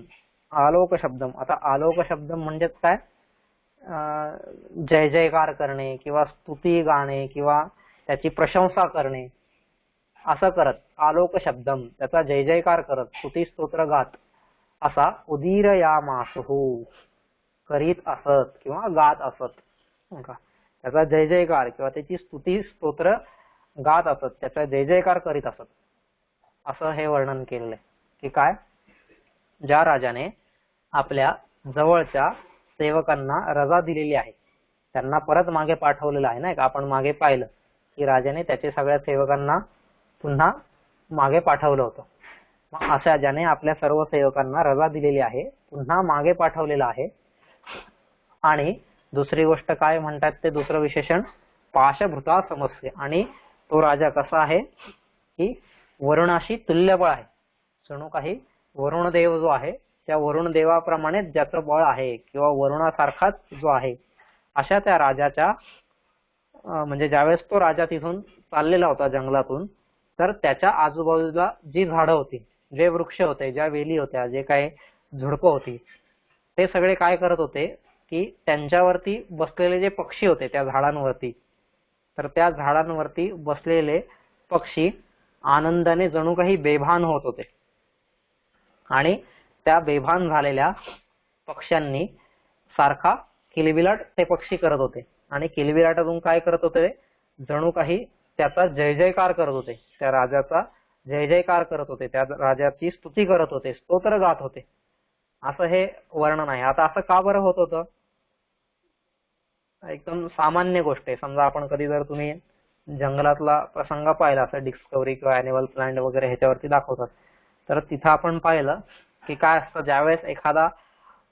आलोक शब्दम, आता आलोक शब्दम म्हणजेच काय? जय जयकार करणे किंवा स्तुती गाणे किंवा त्याची प्रशंसा करणे, असं करत आलोक शब्दम, त्याचा जय जयकार करत, स्तुती स्तोत्र गात, असा उदीरयामासुः करीत असत किंवा गात असत, त्याचा जय जयकार किंवा त्याची स्तुती स्तोत्र गात असत, त्याचा जय जयकार करीत असत, असं हे वर्णन केलेलं आहे. की काय? ज्या राजाने आपल्या जवळच्या सेवकांना रजा दिलेली आहे, त्यांना परत मागे पाठवलेलं आहे, नाही का. आपण मागे पाहिलं की राजाने त्याच्या सगळ्या सेवकांना पुन्हा मागे पाठवलं होतं. मग अशा ज्याने आपल्या सर्व सेवकांना रजा दिलेली आहे, पुन्हा मागे पाठवलेलं आहे. आणि दुसरी गोष्ट काय म्हणतात ते दुसरं विशेषण? पाशभृता समस्य. आणि तो राजा कसा आहे की वरुणाशी तुल्यबळ आहे. जणू काही वरुण देव जो आहे त्या वरुण देवाप्रमाणे ज्याचं बळ आहे किंवा वरुणासारखाच जो आहे, अशा त्या राजाच्या, म्हणजे ज्यावेळेस तो राजा तिथून चाललेला होता जंगलातून, तर त्याच्या आजूबाजूला जी झाडं होती, जे वृक्ष होते, ज्या वेली होत्या, जे काही झुडपं होती, ते सगळे काय करत होते की त्यांच्यावरती बसलेले जे पक्षी होते त्या झाडांवरती, तर त्या झाडांवरती बसलेले पक्षी आनंदाने जणू काही बेभान होत होते. आणि त्या बेभान झालेल्या पक्ष्यांनी सारखा किलबिलाट ते पक्षी करत होते. आणि किलबिलाटातून काय करत होते? जणू काही त्याचा जय जयकार करत होते, त्या राजाचा जय जयकार करत होते, त्या राजाची स्तुती करत होते, स्तोत्र गात होते, असं हे वर्णन आहे. आता असं का बरं होत होतं? एकदम सामान्य गोष्ट आहे. समजा आपण कधी जर तुम्ही जंगलातला प्रसंग पाहिला, असं डिस्कव्हरी किंवा अॅनिमल प्लॅनेट वगैरे ह्याच्यावरती दाखवतात, तर तिथं आपण पाहिलं की काय असतं, ज्यावेळेस एखादा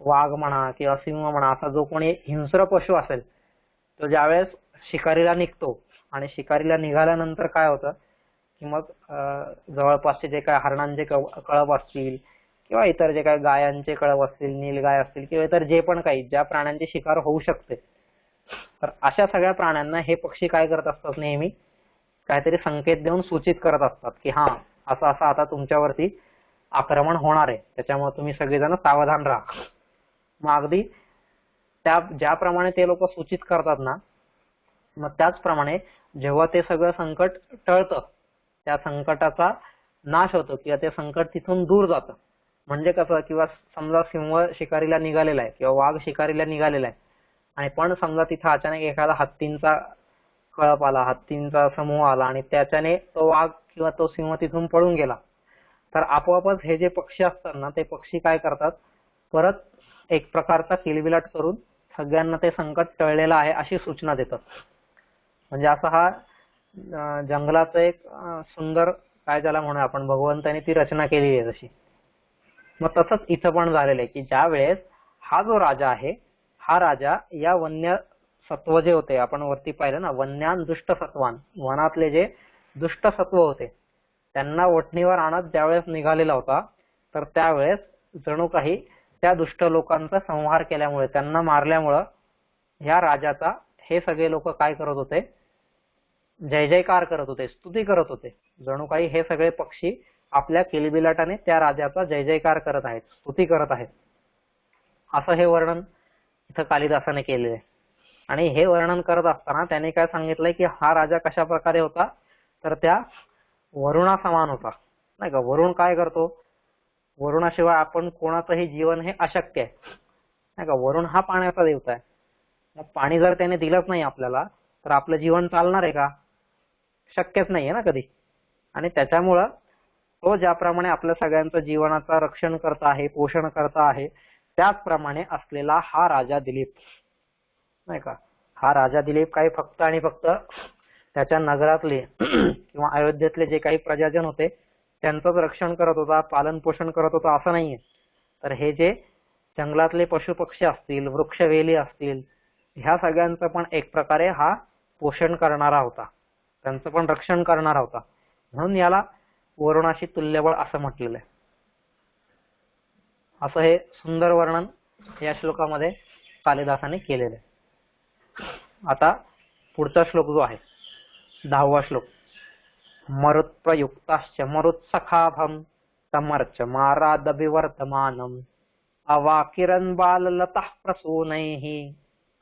वाघ म्हणा किंवा सिंह म्हणा, असा जो कोणी हिंस्र पशु असेल, तो ज्यावेळेस शिकारीला निघतो, आणि शिकारीला निघाल्यानंतर काय होतं की मग जवळपासचे जे काय हरणांचे कळप असतील किंवा इतर जे काय गायांचे कळप असतील, नीलगाय असतील किंवा इतर जे पण काही ज्या प्राण्यांची शिकार होऊ शकते, तर अशा सगळ्या प्राण्यांना हे पक्षी काय करत असतात, नेहमी काहीतरी संकेत देऊन सूचित करत असतात की हा असं असं आता तुमच्यावरती आक्रमण होणार आहे, त्याच्यामुळे तुम्ही सगळेजण सावधान राहा. मग अगदी त्या ज्याप्रमाणे ते लोक सूचित करतात ना, मग त्याचप्रमाणे जेव्हा ते सगळं संकट टळतं, त्या संकटाचा नाश होतो किंवा ते संकट तिथून दूर जातं. म्हणजे कसं, किंवा समजा सिंह शिकारीला निघालेला आहे किंवा वाघ शिकारीला निघालेला आहे आणि पण समजा तिथं अचानक एखादा हत्तींचा कळप आला, हत्तींचा समूह आला आणि त्याच्याने तो वाघ किंवा तो सिंह तिथून पळून गेला, तर आपोआपच हे जे पक्षी असतात ना, ते पक्षी काय करतात, परत एक प्रकारचा किलबिलाट करून सगळ्यांना ते संकट टळलेलं आहे अशी सूचना देतात. म्हणजे असा हा जंगलाचं एक सुंदर, काय त्याला म्हणूया आपण, भगवंतानी ती रचना केली आहे तशी. मग तसंच इथं पण झालेलं आहे की ज्या वेळेस हा जो राजा आहे, हा राजा या वन्य सत्व जे होते, आपण वरती पाहिलं ना, वन्यान दुष्ट सत्वान, वनातले जे दुष्ट सत्व होते त्यांना वठणीवर आणत ज्यावेळेस निघालेला होता, तर त्यावेळेस जणू काही त्या दुष्ट लोकांचा संहार केल्यामुळे, त्यांना मारल्यामुळं ह्या राजाचा हे सगळे लोक काय करत होते, जय जयकार करत होते, स्तुती करत होते. जणू काही हे सगळे पक्षी आपल्या किलबिलाटाने त्या राजाचा जय जयकार करत आहेत, स्तुती करत आहेत, असं हे वर्णन इथं कालिदासाने केलेलं आहे. आणि हे वर्णन करत असताना त्याने काय सांगितलंय की हा राजा कशा प्रकारे होता, तर त्या वरुणा समान होता, नाही का. वरुण काय करतो, वरुणाशिवाय आपण कोणाचंही जीवन हे अशक्य आहे, नाही का. वरुण हा पाण्याचा देवता आहे. मग पाणी जर त्याने दिलंच नाही आपल्याला, तर आपलं जीवन चालणार आहे का, शक्यच नाहीये ना कधी. आणि त्याच्यामुळं तो ज्याप्रमाणे आपल्या सगळ्यांचं जीवनाचं रक्षण करत आहे, पोषण करत आहे, त्याचप्रमाणे असलेला हा राजा दिलीप, नाही का. हा राजा दिलीप काही फक्त आणि फक्त त्याच्या नगरातले किंवा अयोध्येतले जे काही प्रजाजन होते त्यांचंच रक्षण करत होता, पालन पोषण करत होता असं नाहीये. तर हे जे जंगलातले पशु पक्षी असतील, वृक्षवेली असतील, ह्या सगळ्यांचं पण एक प्रकारे हा पोषण करणारा होता, त्यांचं पण रक्षण करणारा होता. म्हणून याला वरुणाशी तुल्यबळ असं म्हटलेलं आहे. असं हे सुंदर वर्णन या श्लोकामध्ये कालिदासाने केलेलं आहे. आता पुढचा श्लोक जो आहे 10वा श्लोक, मरुत्प्रयुक्ताश्च मरुत्सखाभं तमर्च मारादभिवर्तमानम् अवाकिरन् बाललतः प्रसूनैः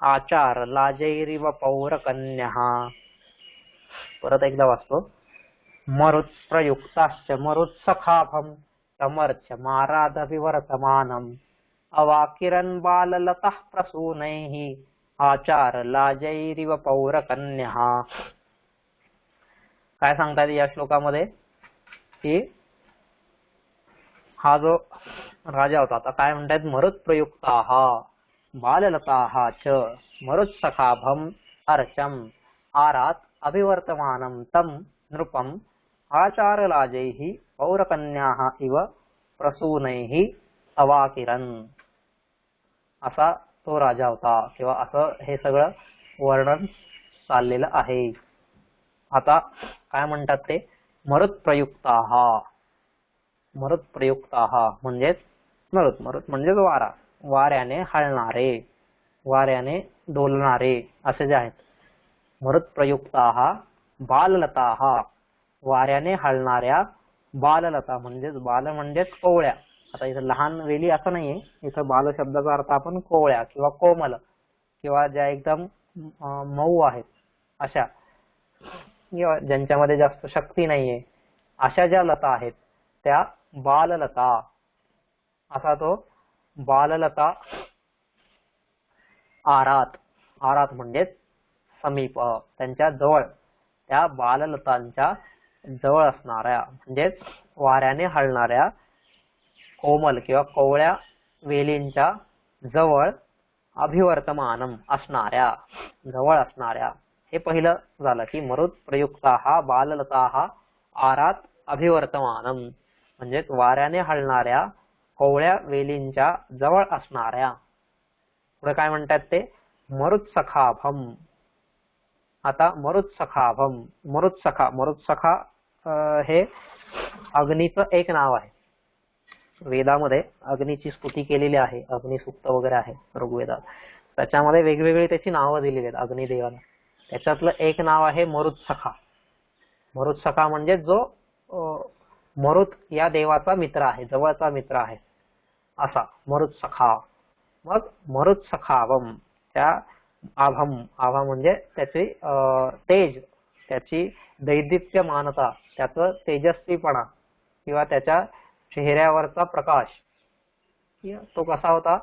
आचार लाजैरिव पौरकन्यः. परत एकदा वाचतो, मरुत्प्रयुक्ताश्च मरुत्सखाभं तमर्च मारादभिवर्तमानम् अवाकिरन् बाललतः प्रसूनैः आचार लाजैरिव पौरकन्यः. काय सांगतात या श्लोकामध्ये की हा जो राजा होता, आता काय म्हणतात, मरुत्प्रयुक्ताः बाललताः च मरुत्सखाभं अर्चम आरात अभिवर्तमानं तं नृपम आचारलाजैः पौरकन्याः इव प्रसूनैः अवाकिरन्. असा तो राजा होता, किंवा असं हे सगळं वर्णन चाललेलं आहे. आता काय म्हणतात ते, मरुत्प्रयुक्ताः. मरुत्प्रयुक्ताः म्हणजेच मरुत, मरुत म्हणजेच वारा, वाऱ्याने हलणारे, वाऱ्याने डोलणारे असे जे आहेत. मरुत्प्रयुक्ताः बाललताः, वाऱ्याने हलणाऱ्या बाललता, म्हणजेच बाल म्हणजेच कोवळ्या. आता इथं लहान वेली असं नाहीये, इथं बाल शब्दाचा अर्थ आपण कोवळ्या किंवा कोमल किंवा ज्या एकदम मऊ आहेत अशा, किंवा ज्यांच्यामध्ये जास्त शक्ती नाहीये, अशा ज्या लता आहेत त्या बाललता. असा तो बाललता आरात, आरात म्हणजेच समीप, त्यांच्या जवळ, त्या बाललतांच्या जवळ असणाऱ्या, म्हणजेच वाऱ्याने हलणाऱ्या कोमल किंवा कोवळ्या वेलींच्या जवळ, अभिवर्तमानम असणाऱ्या, जवळ असणाऱ्या. हे पहिलं झालं की मरुत प्रयुक्ताः बाललताः आरात अभिवर्तमानम, म्हणजेच वाऱ्याने हलणाऱ्या कोवळ्या वेलींच्या जवळ असणाऱ्या. पुढे काय म्हणतात ते, मरुत्सखाभम. आता मरुत्सखाभम, मरुत्सखा, मरुत्सखा हे अग्नीचं एक नाव आहे. वेदामध्ये अग्नीची स्तुती केलेली आहे, अग्निसूक्त वगैरे आहे ऋग्वेदात. त्याच्यामध्ये वेगवेगळी त्याची नावं दिलेली आहेत अग्निदेवाला. त्याच्यातलं एक नाव आहे मरुत्सखा. मरुत्सखा म्हणजे जो मरुत या देवाचा मित्र आहे, जवळचा मित्र आहे असा मरुत्सखा. मग मरुत्सखावम, त्या आभम, आभा म्हणजे त्याचे तेज, त्याची दैदिप्यमानता, त्याचं तेजस्वीपणा किंवा त्याच्या चेहऱ्यावरचा प्रकाश तो कसा होता,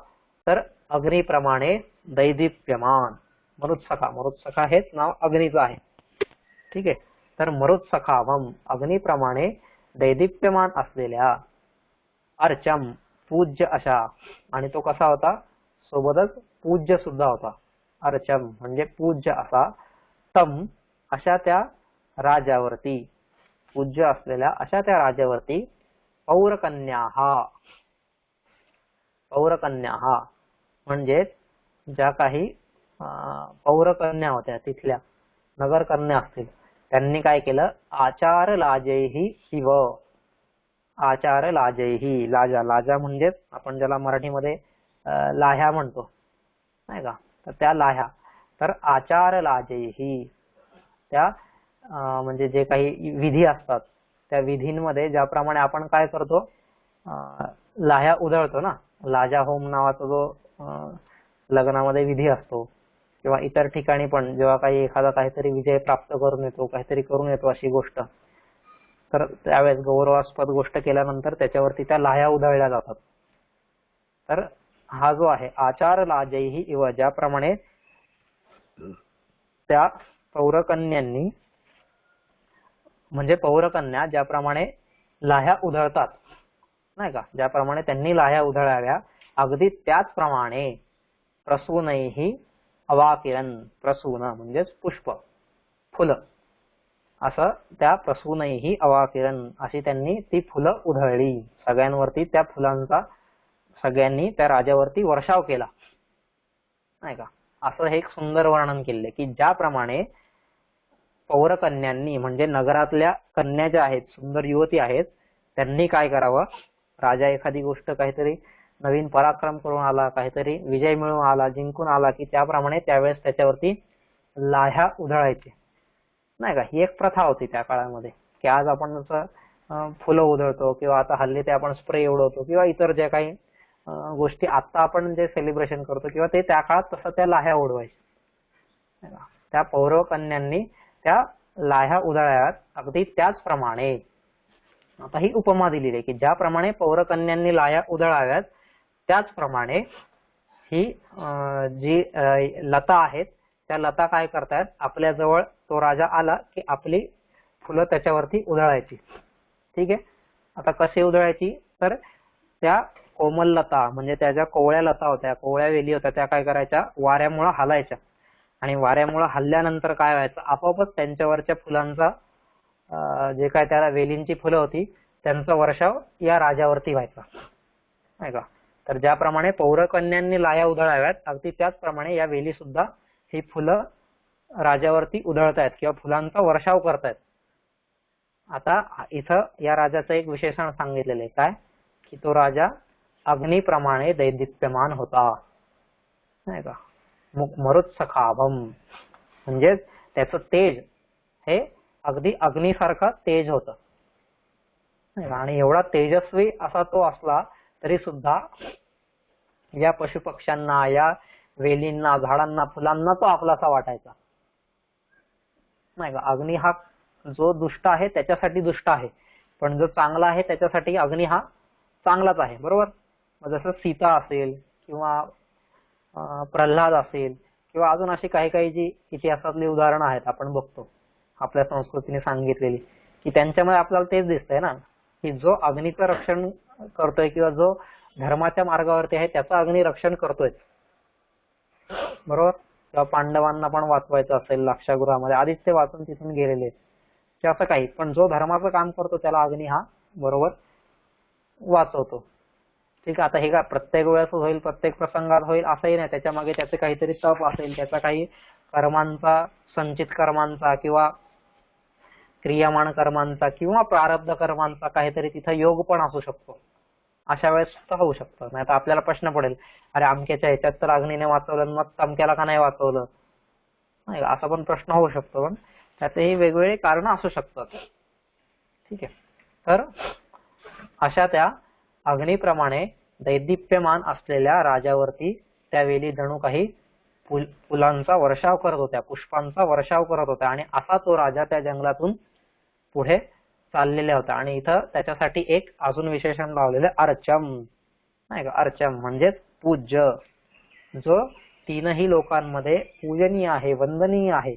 तर अग्निप्रमाणे दैदिप्यमान. मरुत्सखा, मरुत्सखा हेच नाव अग्नीचं आहे. ठीक आहे. तर मरुत्सखावम, अग्निप्रमाणे दैदिप्यमान असलेल्या, अर्चम, पूज्य अशा, आणि तो कसा होता, सोबतच पूज्य सुद्धा होता. अर्चम म्हणजे पूज्य असा, तम, अशा त्या राजावरती, पूज्य असलेल्या अशा त्या राजावरती, पौरकन्याहा, पौरकन्याहा म्हणजे ज्या काही पौरकन्या होत्या, तिथल्या नगरकन्या असतील, त्यांनी काय केलं, आचार लाजैही शिव, आचार लाजैही, लाजा, लाजा म्हणजे आपण ज्याला मराठीमध्ये लाह्या म्हणतो नाही का, तर त्या लाह्या. तर आचार लाजैही, त्या म्हणजे जे काही विधी असतात त्या विधींमध्ये ज्याप्रमाणे आपण काय करतो, लाह्या उधळतो ना, लाजा होम नावाचा जो लग्नामध्ये विधी असतो, किंवा इतर ठिकाणी पण जेव्हा काही एखादा काहीतरी विजय प्राप्त करून येतो, काहीतरी करून येतो अशी गोष्ट, तर त्यावेळेस गौरवास्पद गोष्ट केल्यानंतर त्याच्यावरती त्या लाह्या उधळल्या जातात. तर हा जो आहे आचार लाजैही इव, ज्याप्रमाणे त्या पौरकन्यांनी, म्हणजे पौरकन्या ज्याप्रमाणे लाह्या उधळतात नाही का, ज्याप्रमाणे त्यांनी लाह्या उधळाव्या, अगदी त्याचप्रमाणे प्रसूनैही अवाकिरन, प्रसून म्हणजेच पुष्प, फुलं, असं त्या प्रसूनैही अवाकिरन, अशी त्यांनी ती फुलं उधळली. सगळ्यांवरती त्या फुलांचा सगळ्यांनी त्या राजावरती वर्षाव केला नाही का. असं हे एक सुंदर वर्णन केले की ज्याप्रमाणे पौरकन्यांनी म्हणजे नगरातल्या कन्या ज्या आहेत, सुंदर युवती आहेत, त्यांनी काय करावं, राजा एखादी गोष्ट काहीतरी नवीन पराक्रम करून आला, काहीतरी विजय मिळवून आला, जिंकून आला, की त्याप्रमाणे त्यावेळेस त्याच्यावरती लाह्या उधळायचे नाही का. ही एक प्रथा होती त्या काळामध्ये, की आज आपण फुलं उधळतो किंवा आता हल्ली ते आपण स्प्रे उडवतो किंवा इतर ज्या काही गोष्टी आता आपण जे सेलिब्रेशन करतो, किंवा ते त्या काळात तसं त्या लाह्या उडवायच्या. त्या पौरकन्यांनी त्या लाह्या उधळाव्यात, अगदी त्याचप्रमाणे. आता ही उपमा दिलेली आहे की ज्याप्रमाणे पौरकन्यांनी लाह्या उधळाव्यात त्याचप्रमाणे ही जी लता आहेत त्या लता काय करतायत, आपल्या जवळ तो राजा आला की आपली फुलं त्याच्यावरती उधळायची. ठीक आहे. आता कशी उधळायची, तर त्या कोमल लता म्हणजे त्या ज्या कोवळ्या लता होत्या, कोवळ्या वेली होत्या, त्या काय करायच्या, वाऱ्यामुळे हलायच्या, आणि वाऱ्यामुळे हल्ल्यानंतर काय व्हायचं, आपोआपच त्यांच्यावरच्या फुलांचा जे काय त्याला वेलींची फुलं होती त्यांचा वर्षाव या राजावरती व्हायचा नाही का. तर ज्याप्रमाणे पौरकन्यांनी लाह्या उधळाव्यात, अगदी त्याचप्रमाणे या वेली सुद्धा ही फुलं राजावरती उधळतायत किंवा फुलांचा वर्षाव करतायत. आता इथं या राजाचं एक विशेषण सांगितलेलं आहे, काय, की तो राजा अग्निप्रमाणे दैदिप्यमान होता नाही का. मरुत्सखाभम म्हणजे त्याचं तेज हे अगदी अग्निसारखं तेज होतं आणि एवढा तेजस्वी असा तो असला तरी सुद्धा या पशुपक्ष्यांना, या वेलींना, झाडांना, फुलांना तो आपलासा वाटायचा नाही का. अग्नी हा जो दुष्ट आहे त्याच्यासाठी दुष्ट आहे, पण जो चांगला आहे त्याच्यासाठी अग्नी हा चांगलाच आहे, बरोबर. जसं सीता असेल किंवा प्रल्हाद असेल किंवा अजून अशी काही काही जी इतिहासातली उदाहरणं आहेत आपण बघतो आपल्या संस्कृतीने सांगितलेली, की त्यांच्यामध्ये आपल्याला तेच दिसतंय ना, की जो अग्नीचं रक्षण करतोय किंवा जो धर्माच्या मार्गावरती आहे त्याचं अग्नी रक्षण करतोय, बरोबर. किंवा पांडवांना पण वाचवायचं असेल लाक्षागृहामध्ये, आधीच ते वाचून तिथून गेलेले, की असं काही, पण जो धर्माचं काम करतो त्याला अग्नी हा बरोबर वाचवतो. ठीक आहे. आता हे का प्रत्येक वेळेस होईल, प्रत्येक प्रसंगात होईल असंही नाही, त्याच्या मागे त्याचे काहीतरी तप असेल, त्याचा काही कर्मांचा, संचित कर्मांचा किंवा क्रियामान कर्मांचा किंवा प्रारब्ध कर्मांचा काहीतरी तिथं योग पण असू शकतो अशा वेळेस होऊ शकतं. नाही तर आपल्याला प्रश्न पडेल, अरे अमक्याच्या ह्याच्यात तर अग्नीने वाचवलं, मग तमक्याला का नाही वाचवलं, नाही का, असा पण प्रश्न होऊ शकतो. पण त्याचेही वेगवेगळे कारण असू शकतात. ठीक आहे. तर अशा त्या अग्नीप्रमाणे दैदिप्यमान असलेल्या राजावरती त्यावेळी जणू काही फुलांचा वर्षाव करत होत्या, पुष्पांचा वर्षाव करत होत्या. आणि असा तो राजा त्या जंगलातून पुढे चाललेला होता. आणि इथं त्याच्यासाठी एक अजून विशेषण लावलेलं अर्चम, नाही का, अर्चम म्हणजेच पूज्य, जो तीनही लोकांमध्ये पूजनीय आहे, वंदनीय आहे.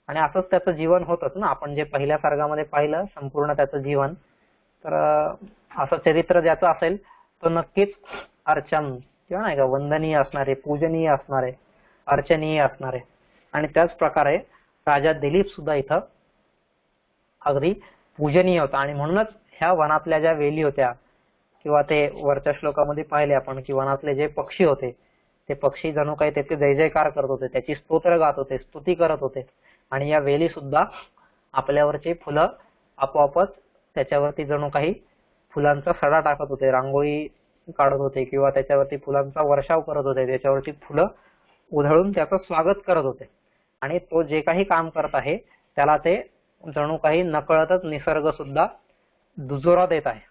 आणि असंच त्याचं जीवन होतच ना. आपण जे पहिल्या सर्गामध्ये पाहिलं संपूर्ण त्याचं जीवन, तर असं चरित्र ज्याचं असेल तो नक्कीच अर्चम किंवा नाही का वंदनीय असणारे, पूजनीय असणारे, अर्चनीय असणारे. आणि त्याच प्रकारे राजा दिलीप सुद्धा इथं अगदी पूजनीय होता. आणि म्हणूनच ह्या वनातल्या ज्या वेली होत्या किंवा ते वरच्या श्लोकामध्ये पाहिले आपण की वनातले जे पक्षी होते ते पक्षी जणू काही त्याचे जय जयकार करत होते, त्याची स्तोत्र गात होते, स्तुती करत होते. आणि या वेली सुद्धा आपल्यावरची फुलं आपोआपच त्याच्यावरती जणू काही फुलांचा सडा टाकत होते, रांगोळी काढत होते किंवा त्याच्यावरती फुलांचा वर्षाव करत होते, त्याच्यावरती फुलं उधळून त्याचं स्वागत करत होते. आणि तो जे काही काम करत आहे त्याला ते जणू काही नकळतच निसर्ग सुद्धा दुजोरा देत आहे.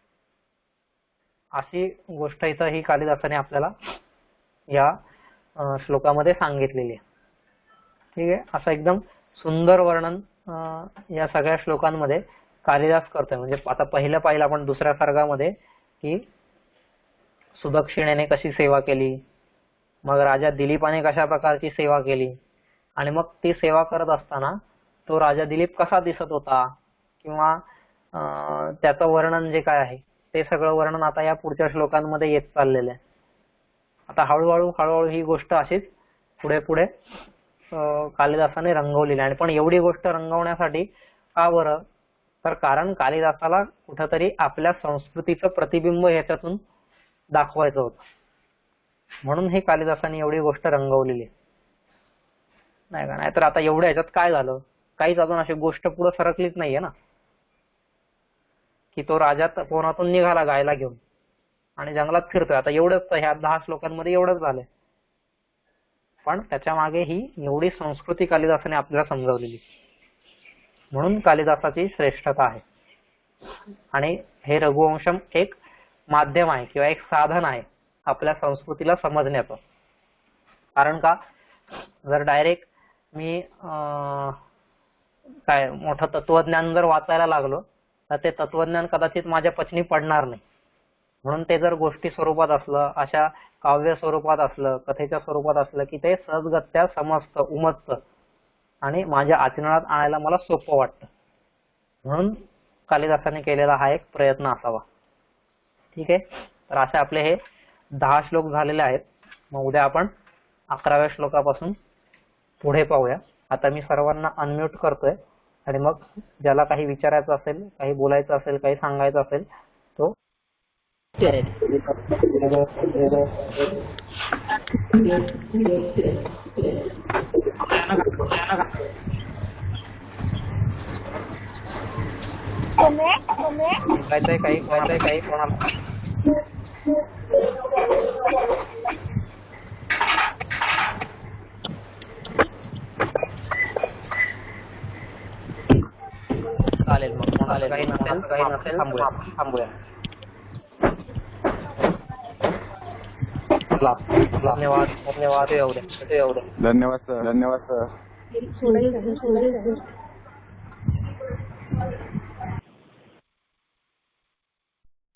अशी गोष्ट इथं ही कालिदासाने आपल्याला या श्लोकामध्ये सांगितलेली आहे. ठीक आहे. असं एकदम सुंदर वर्णन या सगळ्या श्लोकांमध्ये कालिदास करतोय. म्हणजे आता पहिलं पाहिलं आपण दुसऱ्या सर्गामध्ये की सुदक्षिणेने कशी सेवा केली, मग राजा दिलीपाने कशा प्रकारची सेवा केली, आणि मग ती सेवा करत असताना तो राजा दिलीप कसा दिसत होता किंवा त्याचं वर्णन जे काय आहे ते सगळं वर्णन आता या पुढच्या श्लोकांमध्ये येत चाललेलं आहे. आता हळूहळू ही गोष्ट अशीच पुढे पुढे कालिदासाने रंगवलेली आहे. पण एवढी गोष्ट रंगवण्यासाठी का बरं, तर कारण कालिदासाला कुठंतरी आपल्या संस्कृतीचं प्रतिबिंब ह्याच्यातून दाखवायचं होतं, म्हणून हे कालिदासाने एवढी गोष्ट रंगवलेली आहे. नाही का, नाहीतर आता एवढ्या ह्याच्यात काय झालं, काहीच अजून अशी गोष्ट पुढे सरकलीच नाहीये ना, की तो राजा कोणातून निघाला गायला घेऊन आणि जंगलात फिरतोय. आता एवढंच ह्या 10 श्लोकांमध्ये एवढंच झालंय. पण त्याच्या मागे ही एवढी संस्कृती कालिदासाने आपल्याला समजावलेली, म्हणून कालिदासाची श्रेष्ठता आहे. आणि हे रघुवंशम एक माध्यम आहे किंवा एक साधन आहे आपल्या संस्कृतीला समजण्याचं. कारण का, जर डायरेक्ट मी काय मोठं तत्वज्ञान जर वाचायला लागलो तर ते तत्वज्ञान कदाचित माझ्या पचनी पडणार नाही. म्हणून ते जर गोष्टी स्वरूपात असलं, अशा काव्य स्वरूपात असलं, कथेच्या स्वरूपात असलं की ते सहजगत्या समजतं, उमजतं आणि माझ्या आचरणात आणायला मला सोपं वाटतं. म्हणून कालिदासाने केलेला हा एक प्रयत्न असावा. ठीक आहे. तर असे आपले हे 10 श्लोक झालेले आहेत. मग उद्या आपण 11व्या श्लोकापासून पुढे पाहूया. आता मी सर्वांना अनम्यूट करतोय आणि मग ज्याला काही विचारायचं असेल, काही बोलायचं असेल, काही सांगायचं असेल तो काही कोणाला चालेल. मग कोणाला काही नसेल थांबूया. धन्यवाद. एवढे. धन्यवाद सर.